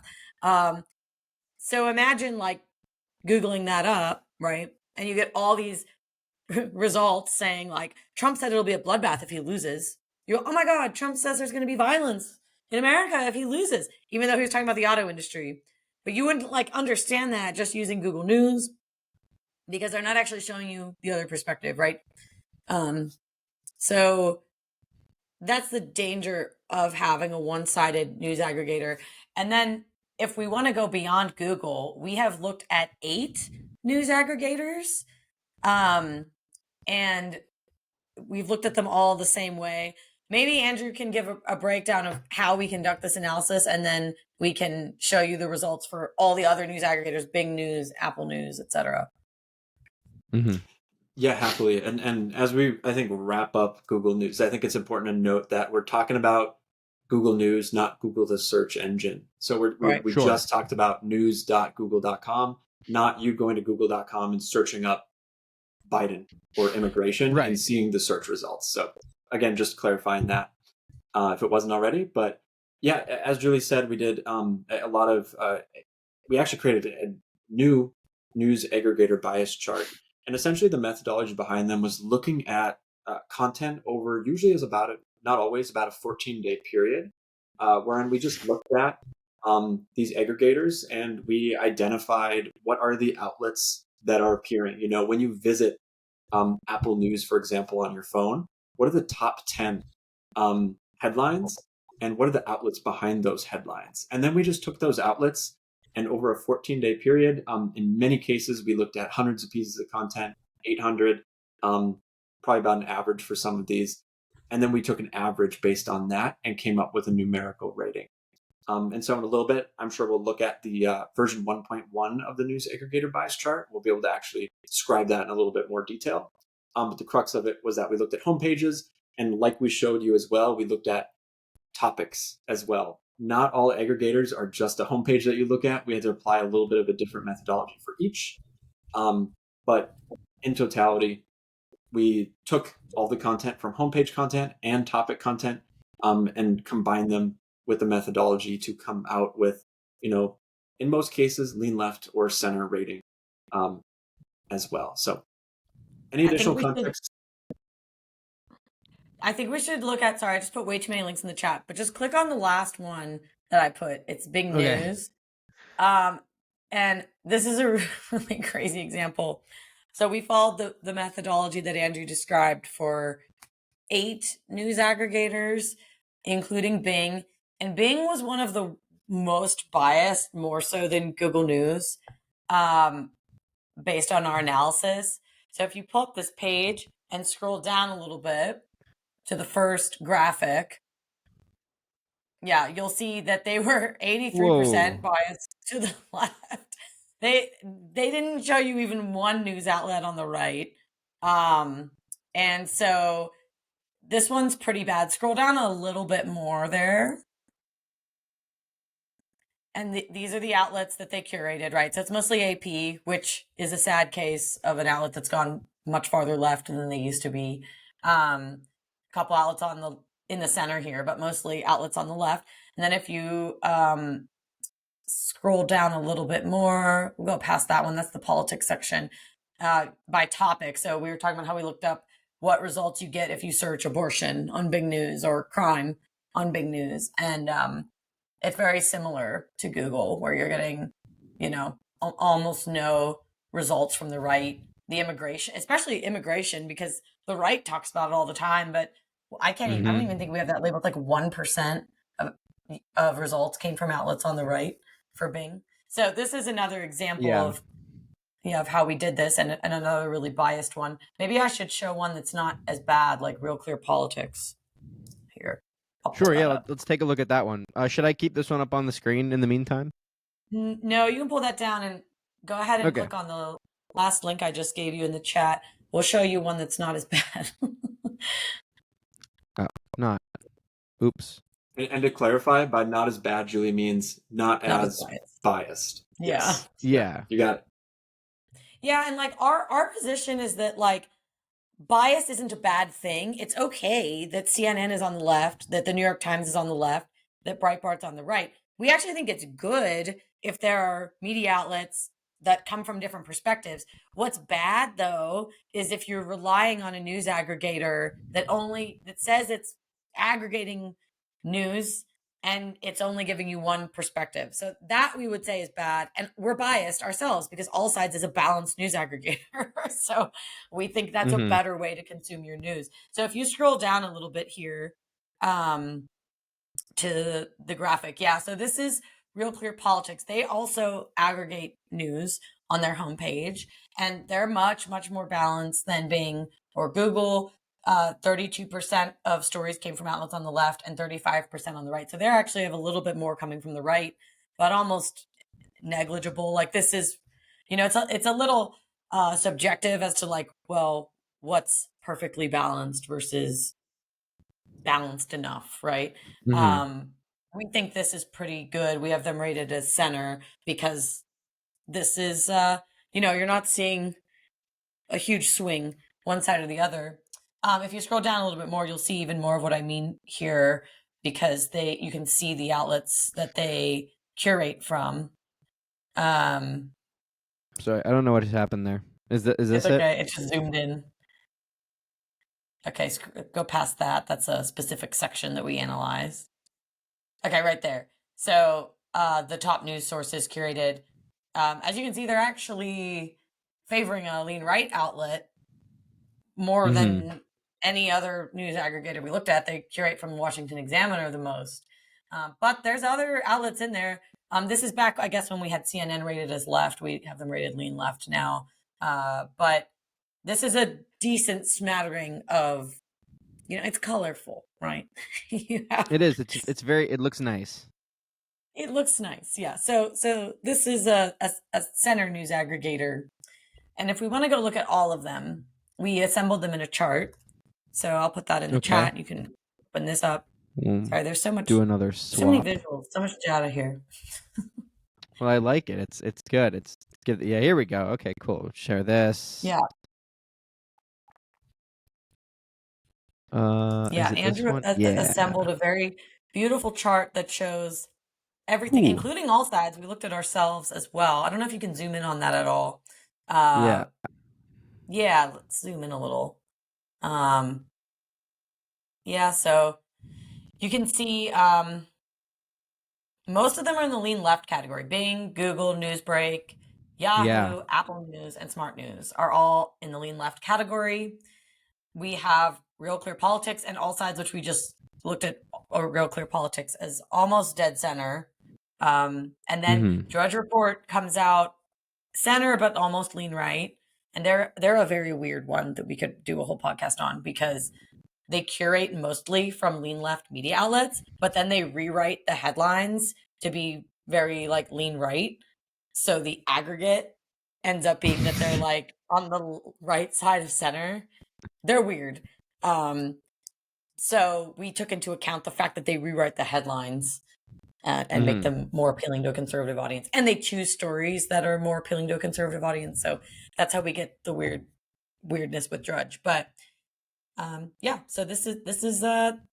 So imagine like Googling that up, right? And you get all these results saying like, Trump said it'll be a bloodbath if he loses. You go, oh my God, Trump says there's going to be violence in America if he loses, even though he was talking about the auto industry. But you wouldn't like understand that just using Google News, because they're not actually showing you the other perspective, right? So that's the danger of having a one-sided news aggregator. And then if we want to go beyond Google, we have looked at 8 news aggregators. And we've looked at them all the same way. Maybe Andrew can give a breakdown of how we conduct this analysis, and then we can show you the results for all the other news aggregators, Bing News, Apple News, etc. Yeah, happily. And as we, I think, wrap up Google News, I think it's important to note that we're talking about Google News, not Google the search engine. So we just talked about news.google.com, not you going to google.com and searching up Biden or immigration and seeing the search results. So again, just clarifying that if it wasn't already. But yeah, as Julie said, we did a lot of, we actually created a new news aggregator bias chart. And essentially the methodology behind them was looking at content over usually is about, not always, about a 14-day period, wherein we just looked at these aggregators and we identified what are the outlets that are appearing. You know, when you visit Apple News, for example, on your phone, what are the top 10 headlines and what are the outlets behind those headlines? And then we just took those outlets, and over a 14-day period, in many cases, we looked at hundreds of pieces of content, 800, probably about an average for some of these. And then we took an average based on that and came up with a numerical rating. And so in a little bit, I'm sure we'll look at the version 1.1 of the news aggregator bias chart. We'll be able to actually describe that in a little bit more detail. But the crux of it was that we looked at homepages, and like we showed you as well, we looked at topics as well. Not all aggregators are just a homepage that you look at. We had to apply a little bit of a different methodology for each. But in totality, we took all the content from homepage content and topic content and combined them with the methodology to come out with, you know, in most cases, lean left or center rating as well. So any additional context? I think we should look at, sorry, I just put way too many links in the chat, but just click on the last one that I put. It's Bing News. And this is a really crazy example. So we followed the methodology that Andrew described for 8 news aggregators, including Bing. And Bing was one of the most biased, more so than Google News, based on our analysis. So if you pull up this page and scroll down a little bit to the first graphic, yeah, you'll see that they were 83% biased to the left. They didn't show you even one news outlet on the right. And so this one's pretty bad. Scroll down a little bit more there. And these are the outlets that they curated, right? So it's mostly AP, which is a sad case of an outlet that's gone much farther left than they used to be. A couple outlets in the center here, but mostly outlets on the left. And then if you scroll down a little bit more, we'll go past that one. That's the politics section by topic. So we were talking about how we looked up what results you get if you search abortion on Bing News or crime on Bing News. And it's very similar to Google, where you're getting, you know, almost no results from the right. The immigration, especially immigration, because the right talks about it all the time, but I can't even, I don't even think we have that labeled. Like 1% of results came from outlets on the right for Bing. So this is another example of, you know, of how we did this, and another really biased one. Maybe I should show one that's not as bad, like Real Clear Politics here. Sure, yeah, let's take a look at that one. Should I keep this one up on the screen in the meantime? No, you can pull that down and go ahead and click on the last link I just gave you in the chat. We'll show you one that's not as bad. Oops. And to clarify, by not as bad, Julie means not as biased. Yeah. Yes. Yeah. You got it. Yeah, and like our position is that like bias isn't a bad thing. It's okay that CNN is on the left, that the New York Times is on the left, that Breitbart's on the right. We actually think it's good if there are media outlets that come from different perspectives. What's bad, though, is if you're relying on a news aggregator that says it's aggregating news and it's only giving you one perspective. So that we would say is bad. And we're biased ourselves because AllSides is a balanced news aggregator. So we think that's a better way to consume your news. So if you scroll down a little bit here to the graphic, so this is Real Clear Politics. They also aggregate news on their homepage, and they're much, much more balanced than Bing or Google. 32% of stories came from outlets on the left and 35% on the right. So they actually have a little bit more coming from the right, but almost negligible. Like this is, it's a little subjective as to like, well, what's perfectly balanced versus balanced enough, right? We think this is pretty good. We have them rated as center because this is, you're not seeing a huge swing one side or the other. If you scroll down a little bit more, you'll see even more of what I mean here because you can see the outlets that they curate from. Sorry, I don't know what has happened there. Is this okay? It just zoomed in. Okay, go past that. That's a specific section that we analyze. Okay, right there. So the top news sources curated. As you can see, they're actually favoring a lean right outlet more than any other news aggregator we looked at. They curate from Washington Examiner the most. But there's other outlets in there. This is back, I guess, when we had CNN rated as left. We have them rated lean left now. But this is a decent smattering of, it's colorful, right? It is. It looks nice. It looks nice, yeah. So this is a center news aggregator. And if we want to go look at all of them, we assembled them in a chart. So I'll put that in the chat. You can open this up. Sorry, there's so much. Do another swap. So many visuals, so much data here. Well, I like it. It's good. It's good. Yeah, here we go. Okay, cool. Share this. Yeah. Andrew assembled a very beautiful chart that shows everything, including AllSides. We looked at ourselves as well. I don't know if you can zoom in on that at all. Yeah, let's zoom in a little. So you can see most of them are in the lean left category. Bing, Google, Newsbreak, Yahoo, Apple News, and Smart News are all in the lean left category. We have Real Clear Politics and AllSides, which we just looked at, or Real Clear Politics as almost dead center. And then Drudge Report comes out center, but almost lean right. And they're a very weird one that we could do a whole podcast on because they curate mostly from lean left media outlets, but then they rewrite the headlines to be very like lean right. So the aggregate ends up being that they're like on the right side of center. They're weird. So we took into account the fact that they rewrite the headlines and make them more appealing to a conservative audience. And they choose stories that are more appealing to a conservative audience. So that's how we get the weirdness with Drudge. But so this is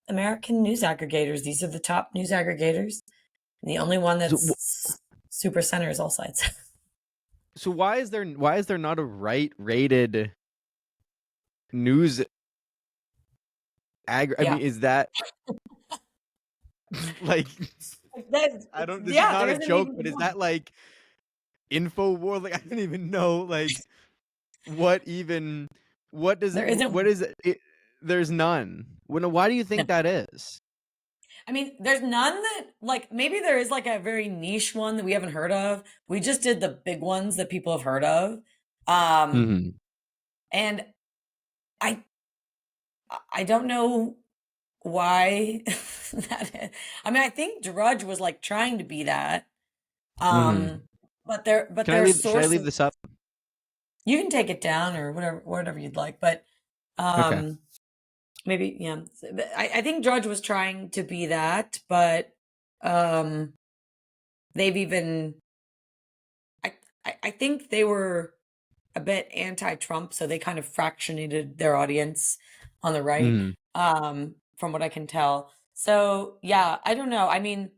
American news aggregators. These are the top news aggregators. The only one that's super center is AllSides. So why is there not a right rated news I mean, is that like I don't this is not a joke, but is that like InfoWars? Like I don't even know like what does it there's none. Why do you think that is? I mean, there's none that like maybe there is like a very niche one that we haven't heard of. We just did the big ones that people have heard of. And I don't know why that is. I mean, I think Drudge was like trying to be that. But their sources. Should I leave this up? You can take it down or whatever you'd like, but maybe I think Drudge was trying to be that, but they've even I think they were a bit anti-Trump, so they kind of fractionated their audience on the right, from what I can tell. So yeah, I don't know. I mean,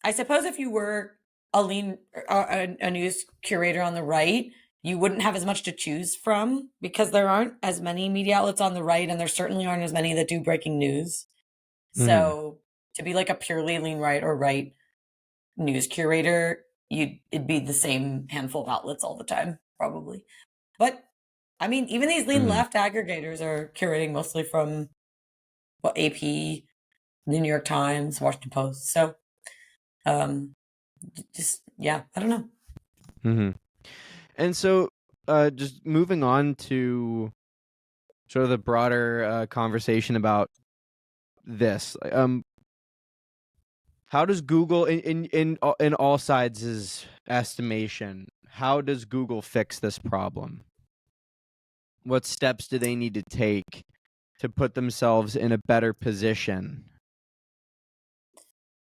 I suppose if you were a news curator on the right, you wouldn't have as much to choose from because there aren't as many media outlets on the right, and there certainly aren't as many that do breaking news. So to be like a purely lean right or right news curator, it'd be the same handful of outlets all the time, probably. But I mean, even these lean left aggregators are curating mostly from AP, the New York Times, Washington Post. So just yeah, I don't know. And so just moving on to sort of the broader conversation about this, how does Google, in AllSides' estimation, how does Google fix this problem? What steps do they need to take to put themselves in a better position?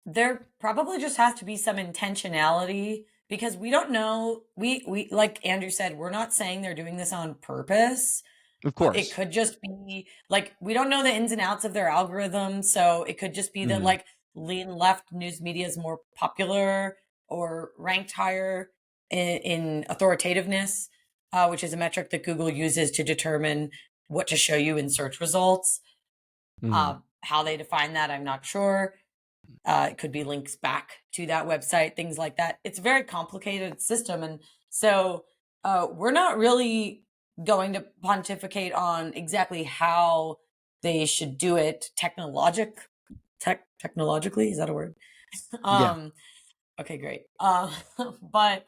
There probably just has to be some intentionality because we don't know. We like Andrew said, we're not saying they're doing this on purpose. Of course. It could just be like we don't know the ins and outs of their algorithm, so it could just be that like lean left news media is more popular or ranked higher in authoritativeness, which is a metric that Google uses to determine what to show you in search results. How they define that, I'm not sure. It could be links back to that website, things like that. It's a very complicated system. And so we're not really going to pontificate on exactly how they should do it technologically. Is that a word? Yeah. Okay, great. But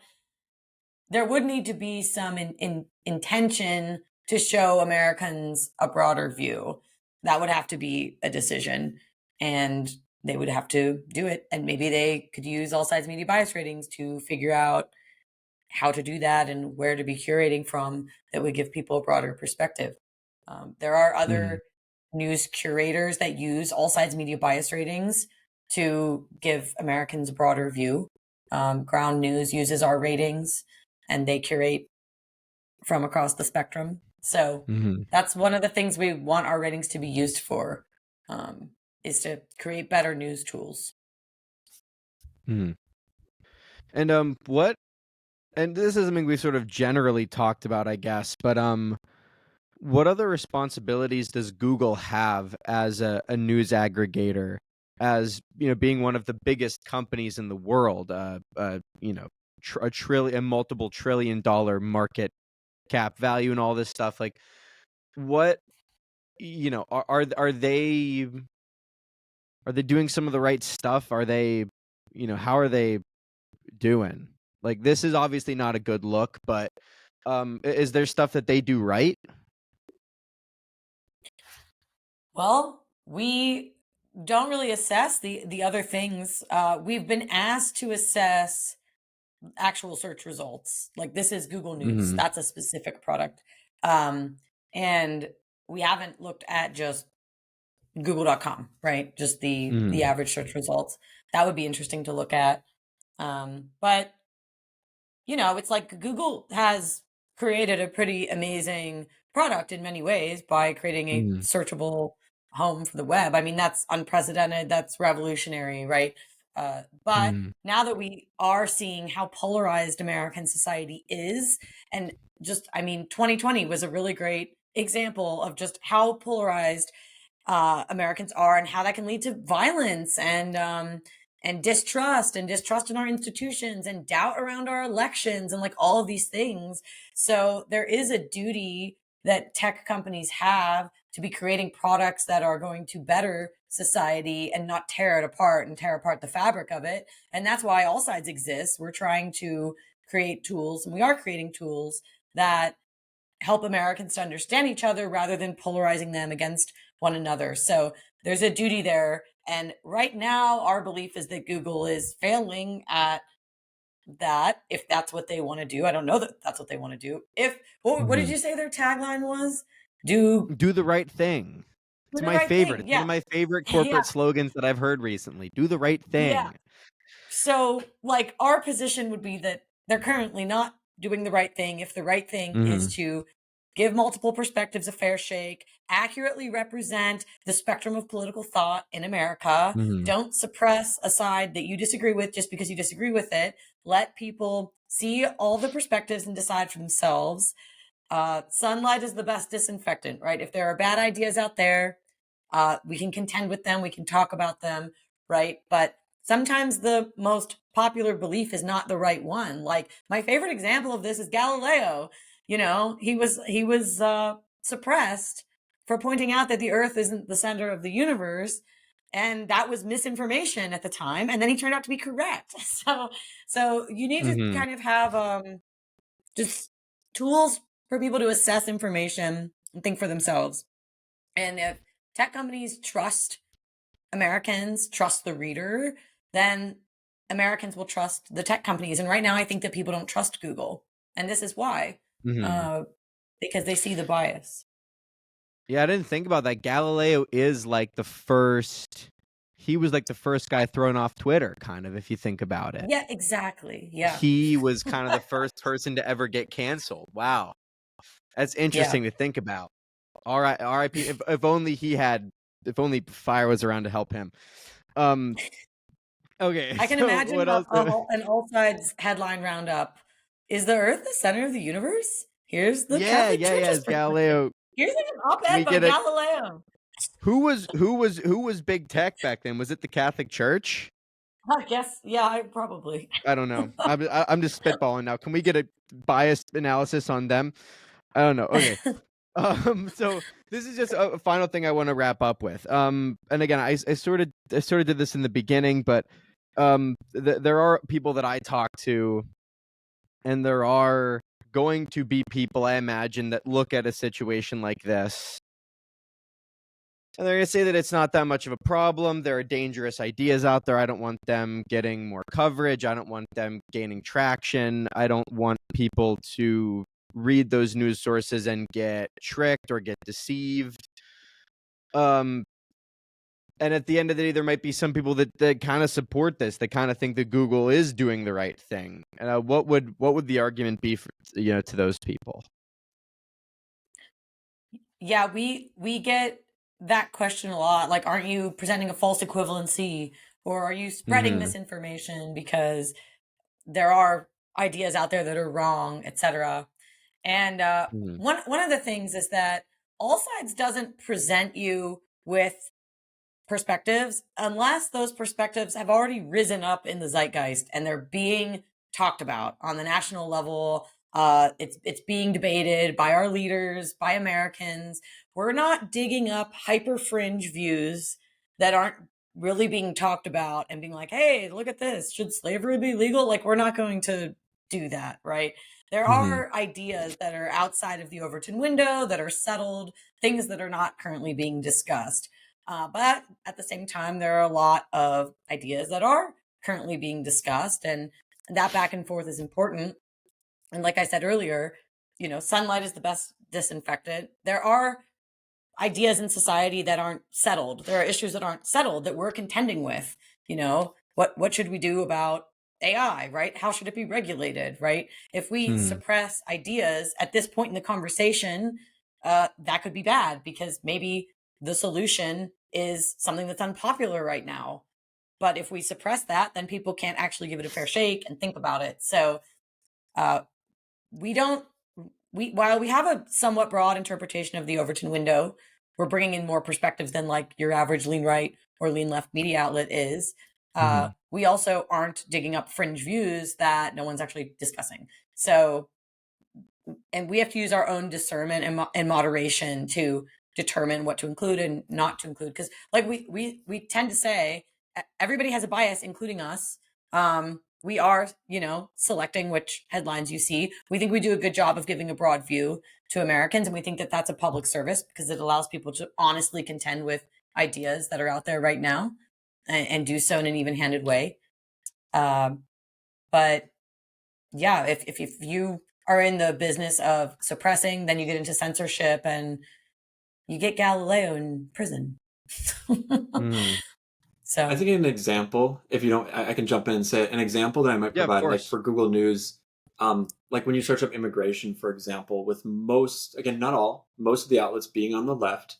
there would need to be some intention to show Americans a broader view. That would have to be a decision, and they would have to do it. And maybe they could use AllSides media bias ratings to figure out how to do that and where to be curating from that would give people a broader perspective. There are other news curators that use AllSides media bias ratings to give Americans a broader view. Ground News uses our ratings, and they curate from across the spectrum. So that's one of the things we want our ratings to be used for, is to create better news tools. And and this is something we've sort of generally talked about, I guess, but what other responsibilities does Google have as a news aggregator, as being one of the biggest companies in the world, a multiple trillion-dollar market cap value and all this stuff? Like, what are they doing some of the right stuff? Are they how are they doing? Like, this is obviously not a good look, but is there stuff that they do right? Well, we don't really assess the other things. We've been asked to assess actual search results. Like, this is Google News. That's a specific product. And we haven't looked at just google.com, right? Just the average search results. That would be interesting to look at. But it's like Google has created a pretty amazing product in many ways by creating a searchable home for the web. I mean, that's unprecedented. That's revolutionary, right? But now that we are seeing how polarized American society is, and 2020 was a really great example of just how polarized Americans are and how that can lead to violence and distrust in our institutions and doubt around our elections and like all of these things. So there is a duty that tech companies have to be creating products that are going to better society and not tear it apart and tear apart the fabric of it. And that's why AllSides exists. We're trying to create tools, and we are creating tools that help Americans to understand each other rather than polarizing them against one another. So there's a duty there. And right now, our belief is that Google is failing at that, if that's what they want to do. I don't know that that's what they want to do. What did you say their tagline was? Do the right thing. It's my favorite. It's one of my favorite corporate slogans that I've heard recently. Do the right thing. Yeah. So, like, our position would be that they're currently not doing the right thing if the right thing is Mhm. to give multiple perspectives a fair shake, accurately represent the spectrum of political thought in America. Mhm. Don't suppress a side that you disagree with just because you disagree with it. Let people see all the perspectives and decide for themselves. Sunlight is the best disinfectant, right? If there are bad ideas out there, we can contend with them, we can talk about them, right? But sometimes the most popular belief is not the right one. Like my favorite example of this is Galileo. You know, he was suppressed for pointing out that the Earth isn't the center of the universe, and that was misinformation at the time. And then he turned out to be correct. So you need to Mhm. kind of have just tools for people to assess information and think for themselves. And if tech companies trust Americans, trust the reader, then Americans will trust the tech companies. And right now, I think that people don't trust Google. And this is why, Mhm. uh, because they see the bias. Yeah, I didn't think about that. Galileo is like the first. He was like the first guy thrown off Twitter, kind of, if you think about it. Yeah, exactly. Yeah. He was kind of the first person to ever get canceled. Wow. That's Yeah. interesting to think about. All right, R.I.P. If only if only fire was around to help him. Okay, I can so imagine what else? an AllSides headline roundup. Is the Earth the center of the universe? Here's the Yeah, Catholic yeah, yeah. Church's Is perspective. Galileo? Here's an Can op-ed we by get a Galileo. who was big tech back then? Was it the Catholic Church? I guess, yeah, probably. I don't know. I'm just spitballing now. Can we get a biased analysis on them? I don't know. Okay. So this is just a final thing I want to wrap up with. And again, I sort of did this in the beginning, but there are people that I talk to, and there are going to be people, I imagine, that look at a situation like this, and they're going to say that it's not that much of a problem. There are dangerous ideas out there. I don't want them getting more coverage. I don't want them gaining traction. I don't want people to read those news sources and get tricked or get deceived. And at the end of the day, there might be some people that kind of support this, that kind of think that Google is doing the right thing. What would the argument be for, to those people? Yeah, we get that question a lot. Like, aren't you presenting a false equivalency, or are you spreading Mm-hmm. misinformation because there are ideas out there that are wrong, etc. And Mm-hmm. one of the things is that All Sides doesn't present you with perspectives unless those perspectives have already risen up in the zeitgeist and they're being talked about on the national level. It's being debated by our leaders, by Americans. We're not digging up hyper fringe views that aren't really being talked about and being like, hey, look at this. Should slavery be legal? Like, we're not going to do that, right? There Mm-hmm. are ideas that are outside of the Overton window, that are settled, things that are not currently being discussed. But at the same time, there are a lot of ideas that are currently being discussed, and that back and forth is important. And like I said earlier, sunlight is the best disinfectant. There are ideas in society that aren't settled. There are issues that aren't settled that we're contending with. What should we do about AI, right? How should it be regulated, right? If we Mm-hmm. suppress ideas at this point in the conversation, that could be bad because maybe the solution is something that's unpopular right now. But if we suppress that, then people can't actually give it a fair shake and think about it. So uh, we don't while we have a somewhat broad interpretation of the Overton window, we're bringing in more perspectives than like your average lean right or lean left media outlet is. Mm-hmm. We also aren't digging up fringe views that no one's actually discussing. So, and we have to use our own discernment and moderation to determine what to include and not to include. Because, like we tend to say, everybody has a bias, including us. We are, selecting which headlines you see. We think we do a good job of giving a broad view to Americans, and we think that that's a public service because it allows people to honestly contend with ideas that are out there right now and do so in an even-handed way. But yeah, if you are in the business of suppressing, then you get into censorship and you get Galileo in prison. Mm-hmm. So I think an example, if you don't, I can jump in and say an example that I might Yeah, of provide, like course. for Google News. Like when you search up immigration, for example, with most, again, not all, most of the outlets being on the left,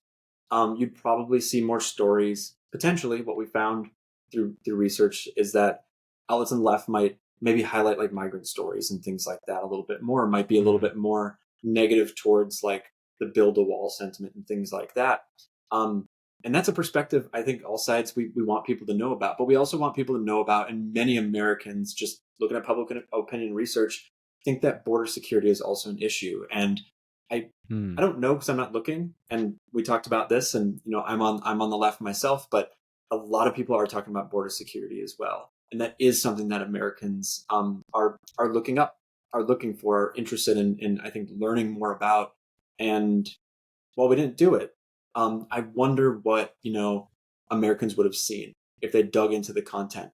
you'd probably see more stories. Potentially, what we found through research is that outlets on the left might maybe highlight like migrant stories and things like that a little bit more, might be a little bit more negative towards like the build a wall sentiment and things like that. And that's a perspective I think all sides we want people to know about, but we also want people to know about, and many Americans just looking at public opinion research think that border security is also an issue. And I don't know because I'm not looking, and we talked about this, and I'm on the left myself, but a lot of people are talking about border security as well, and that is something that Americans are looking up, are looking for, are interested in I think learning more about. And while we didn't do it, I wonder what Americans would have seen if they dug into the content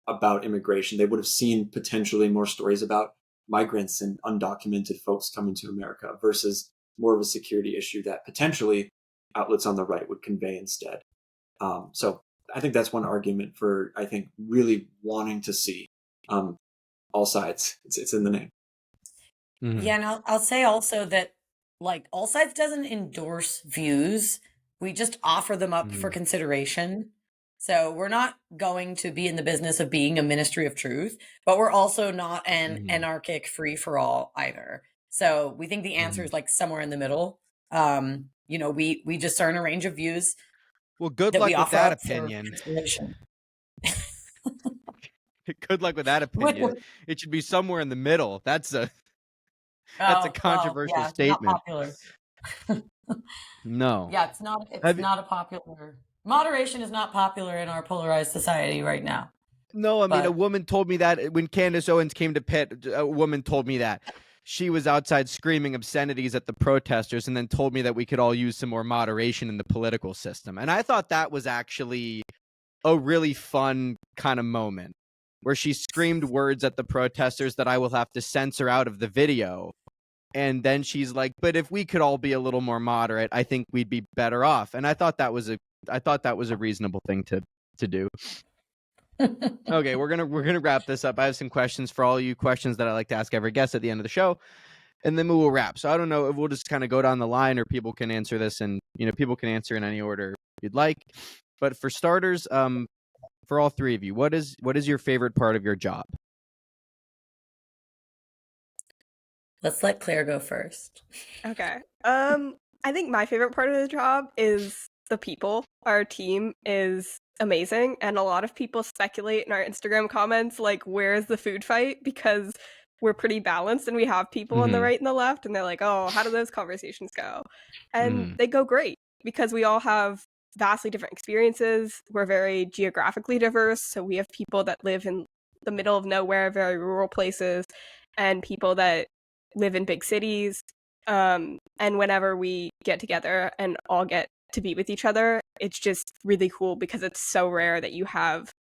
about immigration. They would have seen potentially more stories about migrants and undocumented folks coming to America versus more of a security issue that potentially outlets on the right would convey instead. So I think that's one argument for, I think, really wanting to see all sides. It's in the name. Yeah, and I'll say also that like AllSides doesn't endorse views. We just offer them up for consideration. So we're not going to be in the business of being a ministry of truth, but we're also not an anarchic free for all either. So we think the answer is like somewhere in the middle. We discern a range of views. Well, good that luck we with offer that up for opinion. consideration. Good luck with that opinion. It should be somewhere in the middle. That's a controversial yeah, it's statement. not popular. No. Yeah, it's not a popular. Moderation is not popular in our polarized society right now. No, I mean, a woman told me that when Candace Owens came to Pitt, a woman told me that she was outside screaming obscenities at the protesters and then told me that we could all use some more moderation in the political system. And I thought that was actually a really fun kind of moment where she screamed words at the protesters that I will have to censor out of the video. And then she's like, but if we could all be a little more moderate, I think we'd be better off. And I thought that was a reasonable thing to do. Okay, we're gonna wrap this up. I have some questions for all you, questions that I like to ask every guest at the end of the show, and then we will wrap. So I don't know if we'll just kind of go down the line, or people can answer this, and people can answer in any order you'd like. But for starters, for all three of you, what is your favorite part of your job? Let's let Claire go first. Okay. I think my favorite part of the job is the people. Our team is amazing, and a lot of people speculate in our Instagram comments like, where's the food fight? Because we're pretty balanced and we have people on the right and the left, and they're like, oh, how do those conversations go? And they go great because we all have vastly different experiences. We're very geographically diverse, so we have people that live in the middle of nowhere, very rural places, and people that live in big cities. And whenever we get together and all get to be with each other, it's just really cool because it's so rare that you have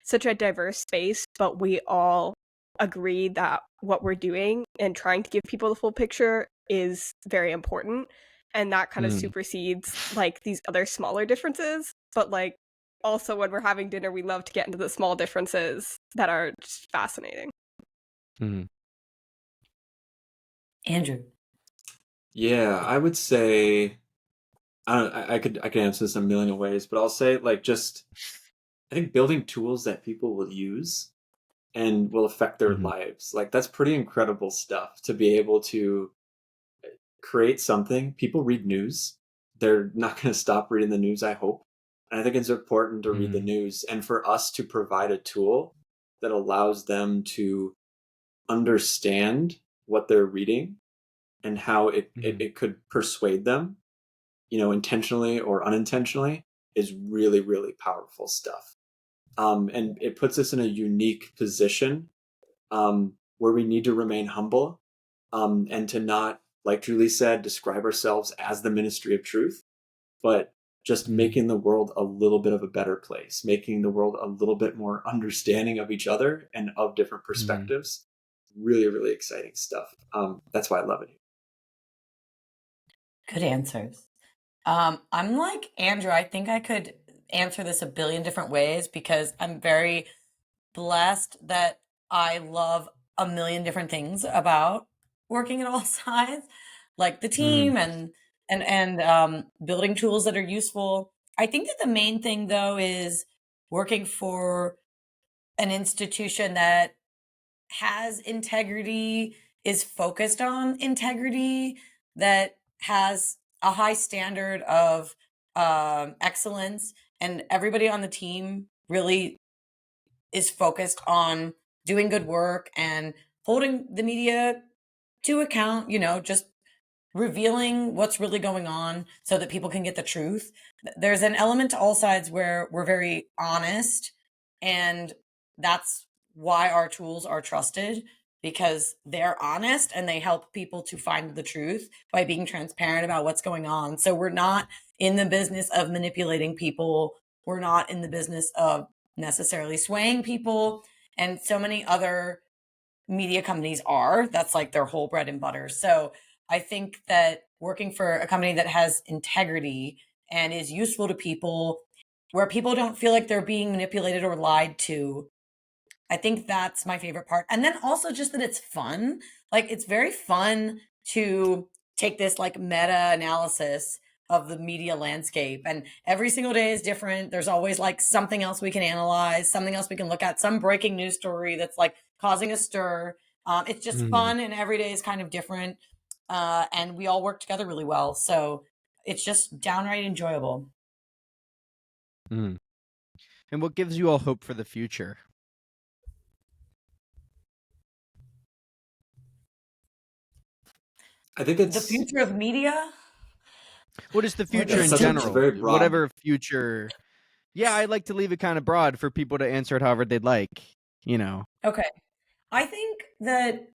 such a diverse space, but we all agree that what we're doing and trying to give people the full picture is very important. And that kind of supersedes like these other smaller differences. But like also when we're having dinner, we love to get into the small differences that are just fascinating. Andrew. Yeah, I would say I could answer this in a million ways, but I'll say like just I think building tools that people will use and will affect their lives. Like that's pretty incredible stuff to be able to create something. People read news. They're not going to stop reading the news, I hope. And I think it's important to read the news and for us to provide a tool that allows them to understand what they're reading and how it could persuade them, intentionally or unintentionally, is really, really powerful stuff. And it puts us in a unique position where we need to remain humble and to not, like Julie said, describe ourselves as the ministry of truth, but just making the world a little bit of a better place, making the world a little bit more understanding of each other and of different perspectives. Really, really exciting stuff. That's why I love it. Good answers. I'm like Andrew. I think I could answer this a billion different ways because I'm very blessed that I love a million different things about working at all sides, like the Mm. team and building tools that are useful. I think that the main thing though is working for an institution that has integrity, is focused on integrity, that has a high standard of excellence, and everybody on the team really is focused on doing good work and holding the media to account, just revealing what's really going on so that people can get the truth. There's an element to all sides where we're very honest, and that's why our tools are trusted, because they're honest and they help people to find the truth by being transparent about what's going on. So we're not in the business of manipulating people. We're not in the business of necessarily swaying people. And so many other media companies are. That's like their whole bread and butter. So I think that working for a company that has integrity and is useful to people, where people don't feel like they're being manipulated or lied to, I think that's my favorite part. And then also just that it's fun. Like it's very fun to take this like meta analysis of the media landscape, and every single day is different. There's always like something else we can analyze, something else we can look at, some breaking news story that's like causing a stir. It's just Mm. fun, and every day is kind of different. And we all work together really well. So it's just downright enjoyable. Mm. And what gives you all hope for the future? I think The it's future of media? What is the What future that's in is such a future? it's general? very broad. Whatever future. Yeah, I like to leave it kind of broad for people to answer it however they'd like, Okay. I think that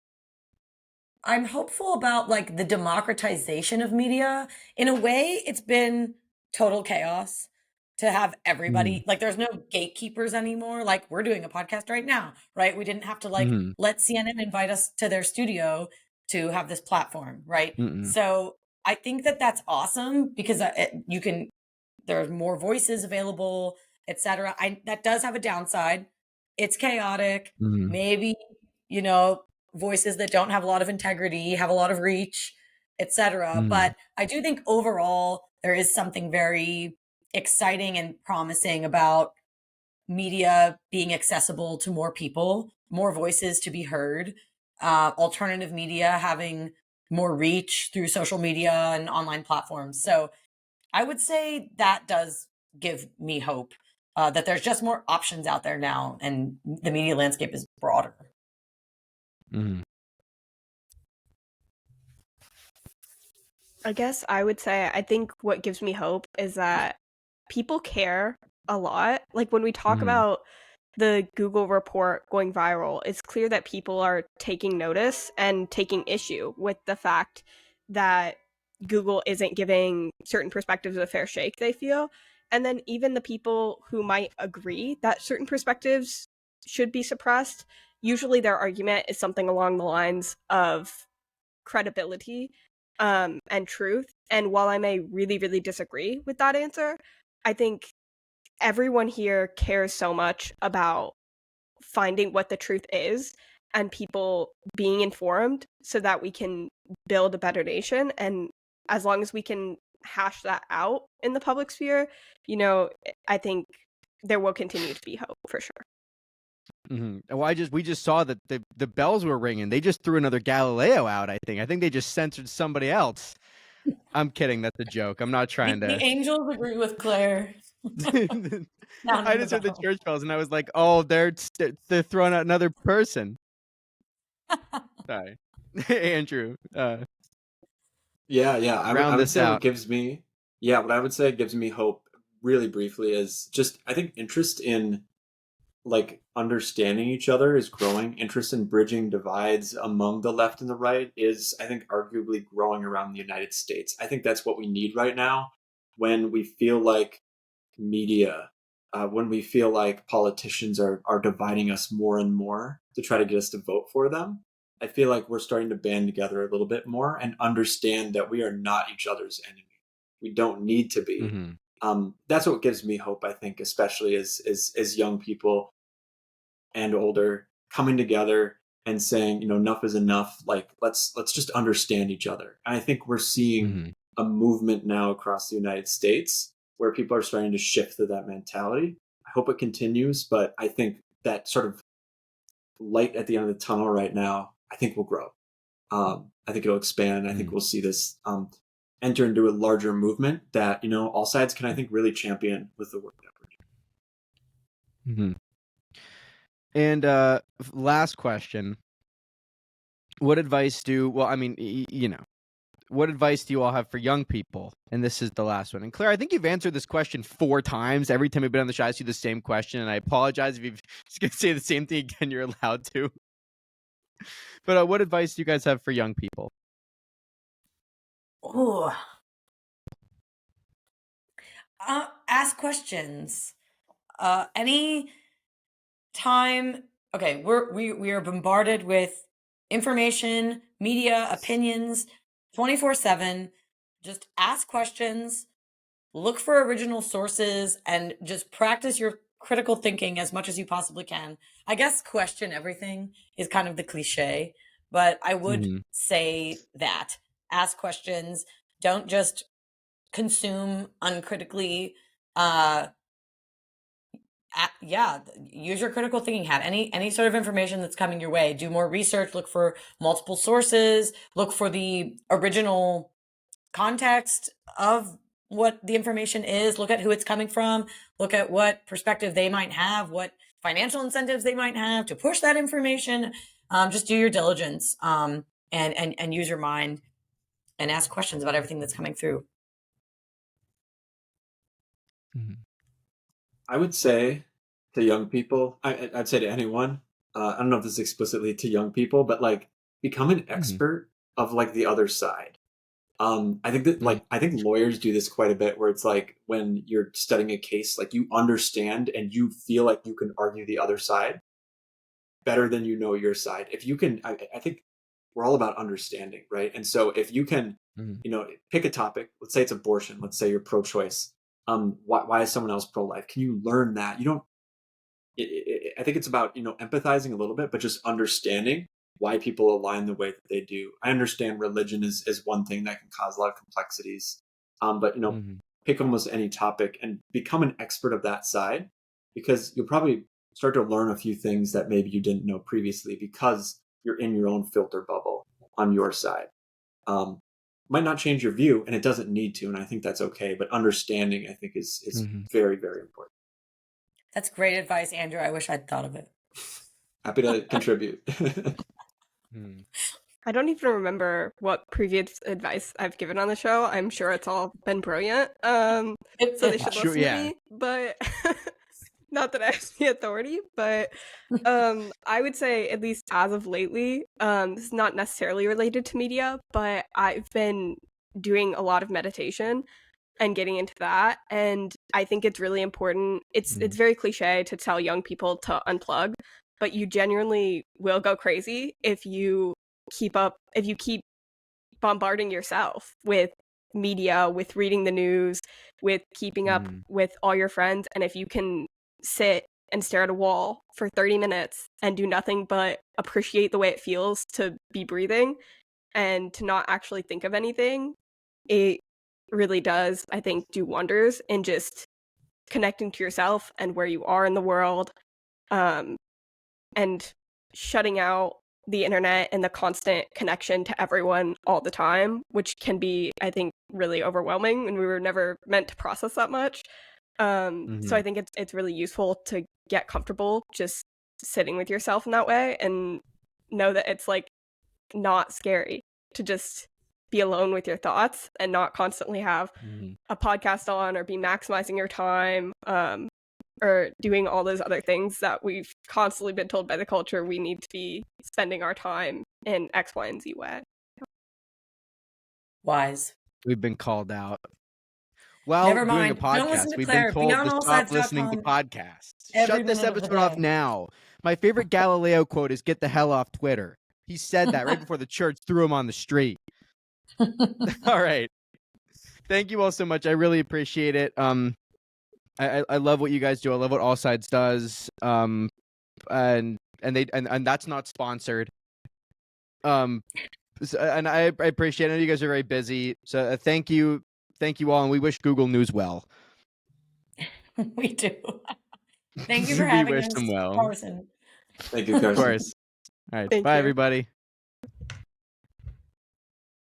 I'm hopeful about like the democratization of media. In a way, it's been total chaos to have Mm. everybody, like there's no gatekeepers anymore. Like we're doing a podcast right now, right? We didn't have to like Mm. let CNN invite us to their studio to have this platform, right? Mm. So I think that that's awesome because you can, there's more voices available, etc. That does have a downside. It's chaotic. Mm. Maybe, you know, voices that don't have a lot of integrity, have a lot of reach, etc. Mm. But I do think overall there is something very exciting and promising about media being accessible to more people, more voices to be heard, alternative media having more reach through social media and online platforms. So I would say that does give me hope that there's just more options out there now and the media landscape is broader. Mm. I guess I would say I think what gives me hope is that people care a lot. Like when we talk Mm. about the Google report going viral, it's clear that people are taking notice and taking issue with the fact that Google isn't giving certain perspectives a fair shake, they feel. And then even the people who might agree that certain perspectives should be suppressed, usually their argument is something along the lines of credibility and truth. And while I may really, really disagree with that answer, I think everyone here cares so much about finding what the truth is and people being informed so that we can build a better nation. And as long as we can hash that out in the public sphere, I think there will continue to be hope for sure. Mm-hmm. Well, we just saw that the bells were ringing. They just threw another Galileo out. I think they just censored somebody else. I'm kidding. That's a joke. I'm not trying The to. angels agree with Claire. Down I in the just heard the bell. church bells, and I was like, "Oh, they're throwing out another person." Sorry, Andrew. Yeah, I Round would this say out. what I would say gives me hope really briefly is just I think interest in like understanding each other is growing. Interest in bridging divides among the left and the right is, I think, arguably growing around the United States. I think that's what we need right now when we feel like media, when we feel like politicians are dividing us more and more to try to get us to vote for them. I feel like we're starting to band together a little bit more and understand that we are not each other's enemy. We don't need to be. Mm-hmm. That's what gives me hope. I think, especially as young people and older, coming together and saying, enough is enough. Like, let's just understand each other. And I think we're seeing a movement now across the United States where people are starting to shift to that mentality. I hope it continues, but I think that sort of light at the end of the tunnel right now, I think will grow. I think it'll expand. I think we'll see this enter into a larger movement that, all sides can, I think, really champion with the work that we're doing. And last question. What advice what advice do you all have for young people? And this is the last one. And Claire, I think you've answered this question 4 times. Every time you've been on the show, I ask you the same question. And I apologize if you've just going to say the same thing again. You're allowed to. But what advice do you guys have for young people? Ooh. Ask questions. Any time. Okay, we are bombarded with information, media, opinions, 24/7. Just ask questions, look for original sources, and just practice your critical thinking as much as you possibly can. I guess question everything is kind of the cliche, but I would say that. Ask questions. Don't just consume uncritically. Use your critical thinking hat. Any sort of information that's coming your way, do more research, look for multiple sources, look for the original context of what the information is, look at who it's coming from, look at what perspective they might have, what financial incentives they might have to push that information. Just do your diligence, and use your mind and ask questions about everything that's coming through. I would say to young people, I'd say to anyone, I don't know if this is explicitly to young people, but like, become an expert of like the other side. I think that I think lawyers do this quite a bit, where it's like when you're studying a case, like you understand and you feel like you can argue the other side better than your side. If you can, I think we're all about understanding, right? And so if you can, pick a topic, let's say it's abortion, let's say you're pro-choice. Why is someone else pro-life? Can you learn that? I think it's about, empathizing a little bit, but just understanding why people align the way that they do. I understand religion is one thing that can cause a lot of complexities. But pick almost any topic and become an expert of that side, because you'll probably start to learn a few things that maybe you didn't know previously because you're in your own filter bubble on your side. Might not change your view, and it doesn't need to, and I think that's okay. But understanding, I think, is very, very important. That's great advice, Andrew. I wish I'd thought of it. Happy to contribute. I don't even remember what previous advice I've given on the show. I'm sure it's all been brilliant. So they should listen to me. But not that I have the authority, but I would say, at least as of lately, this is not necessarily related to media, but I've been doing a lot of meditation and getting into that. And I think it's really important. It's very cliche to tell young people to unplug, but you genuinely will go crazy if you keep bombarding yourself with media, with reading the news, with keeping up with all your friends. And if you can sit and stare at a wall for 30 minutes and do nothing but appreciate the way it feels to be breathing and to not actually think of anything, it really does, I think, do wonders in just connecting to yourself and where you are in the world, and shutting out the internet and the constant connection to everyone all the time, which can be, I think, really overwhelming, and we were never meant to process that much. So I think it's really useful to get comfortable just sitting with yourself in that way, and know that it's like not scary to just be alone with your thoughts and not constantly have a podcast on or be maximizing your time, or doing all those other things that we've constantly been told by the culture we need to be spending our time in X, Y, and Z way. Wise. We've been called out. Well, Never doing mind. a podcast, Don't listen to we've Claire. been Be told on to stop listening to allsides.com podcasts. every Shut this minute of the episode off day. now. My favorite Galileo quote is "Get the hell off Twitter." He said that right before the church threw him on the street. All right. Thank you all so much. I really appreciate it. I love what you guys do. I love what AllSides does. And that's not sponsored. And I appreciate it. I know you guys are very busy. So thank you all, and we wish Google News well. We do. Thank you for We having wish us, them well. Carson. Thank you, Carson. Of course. All right. Thank Bye, you. everybody.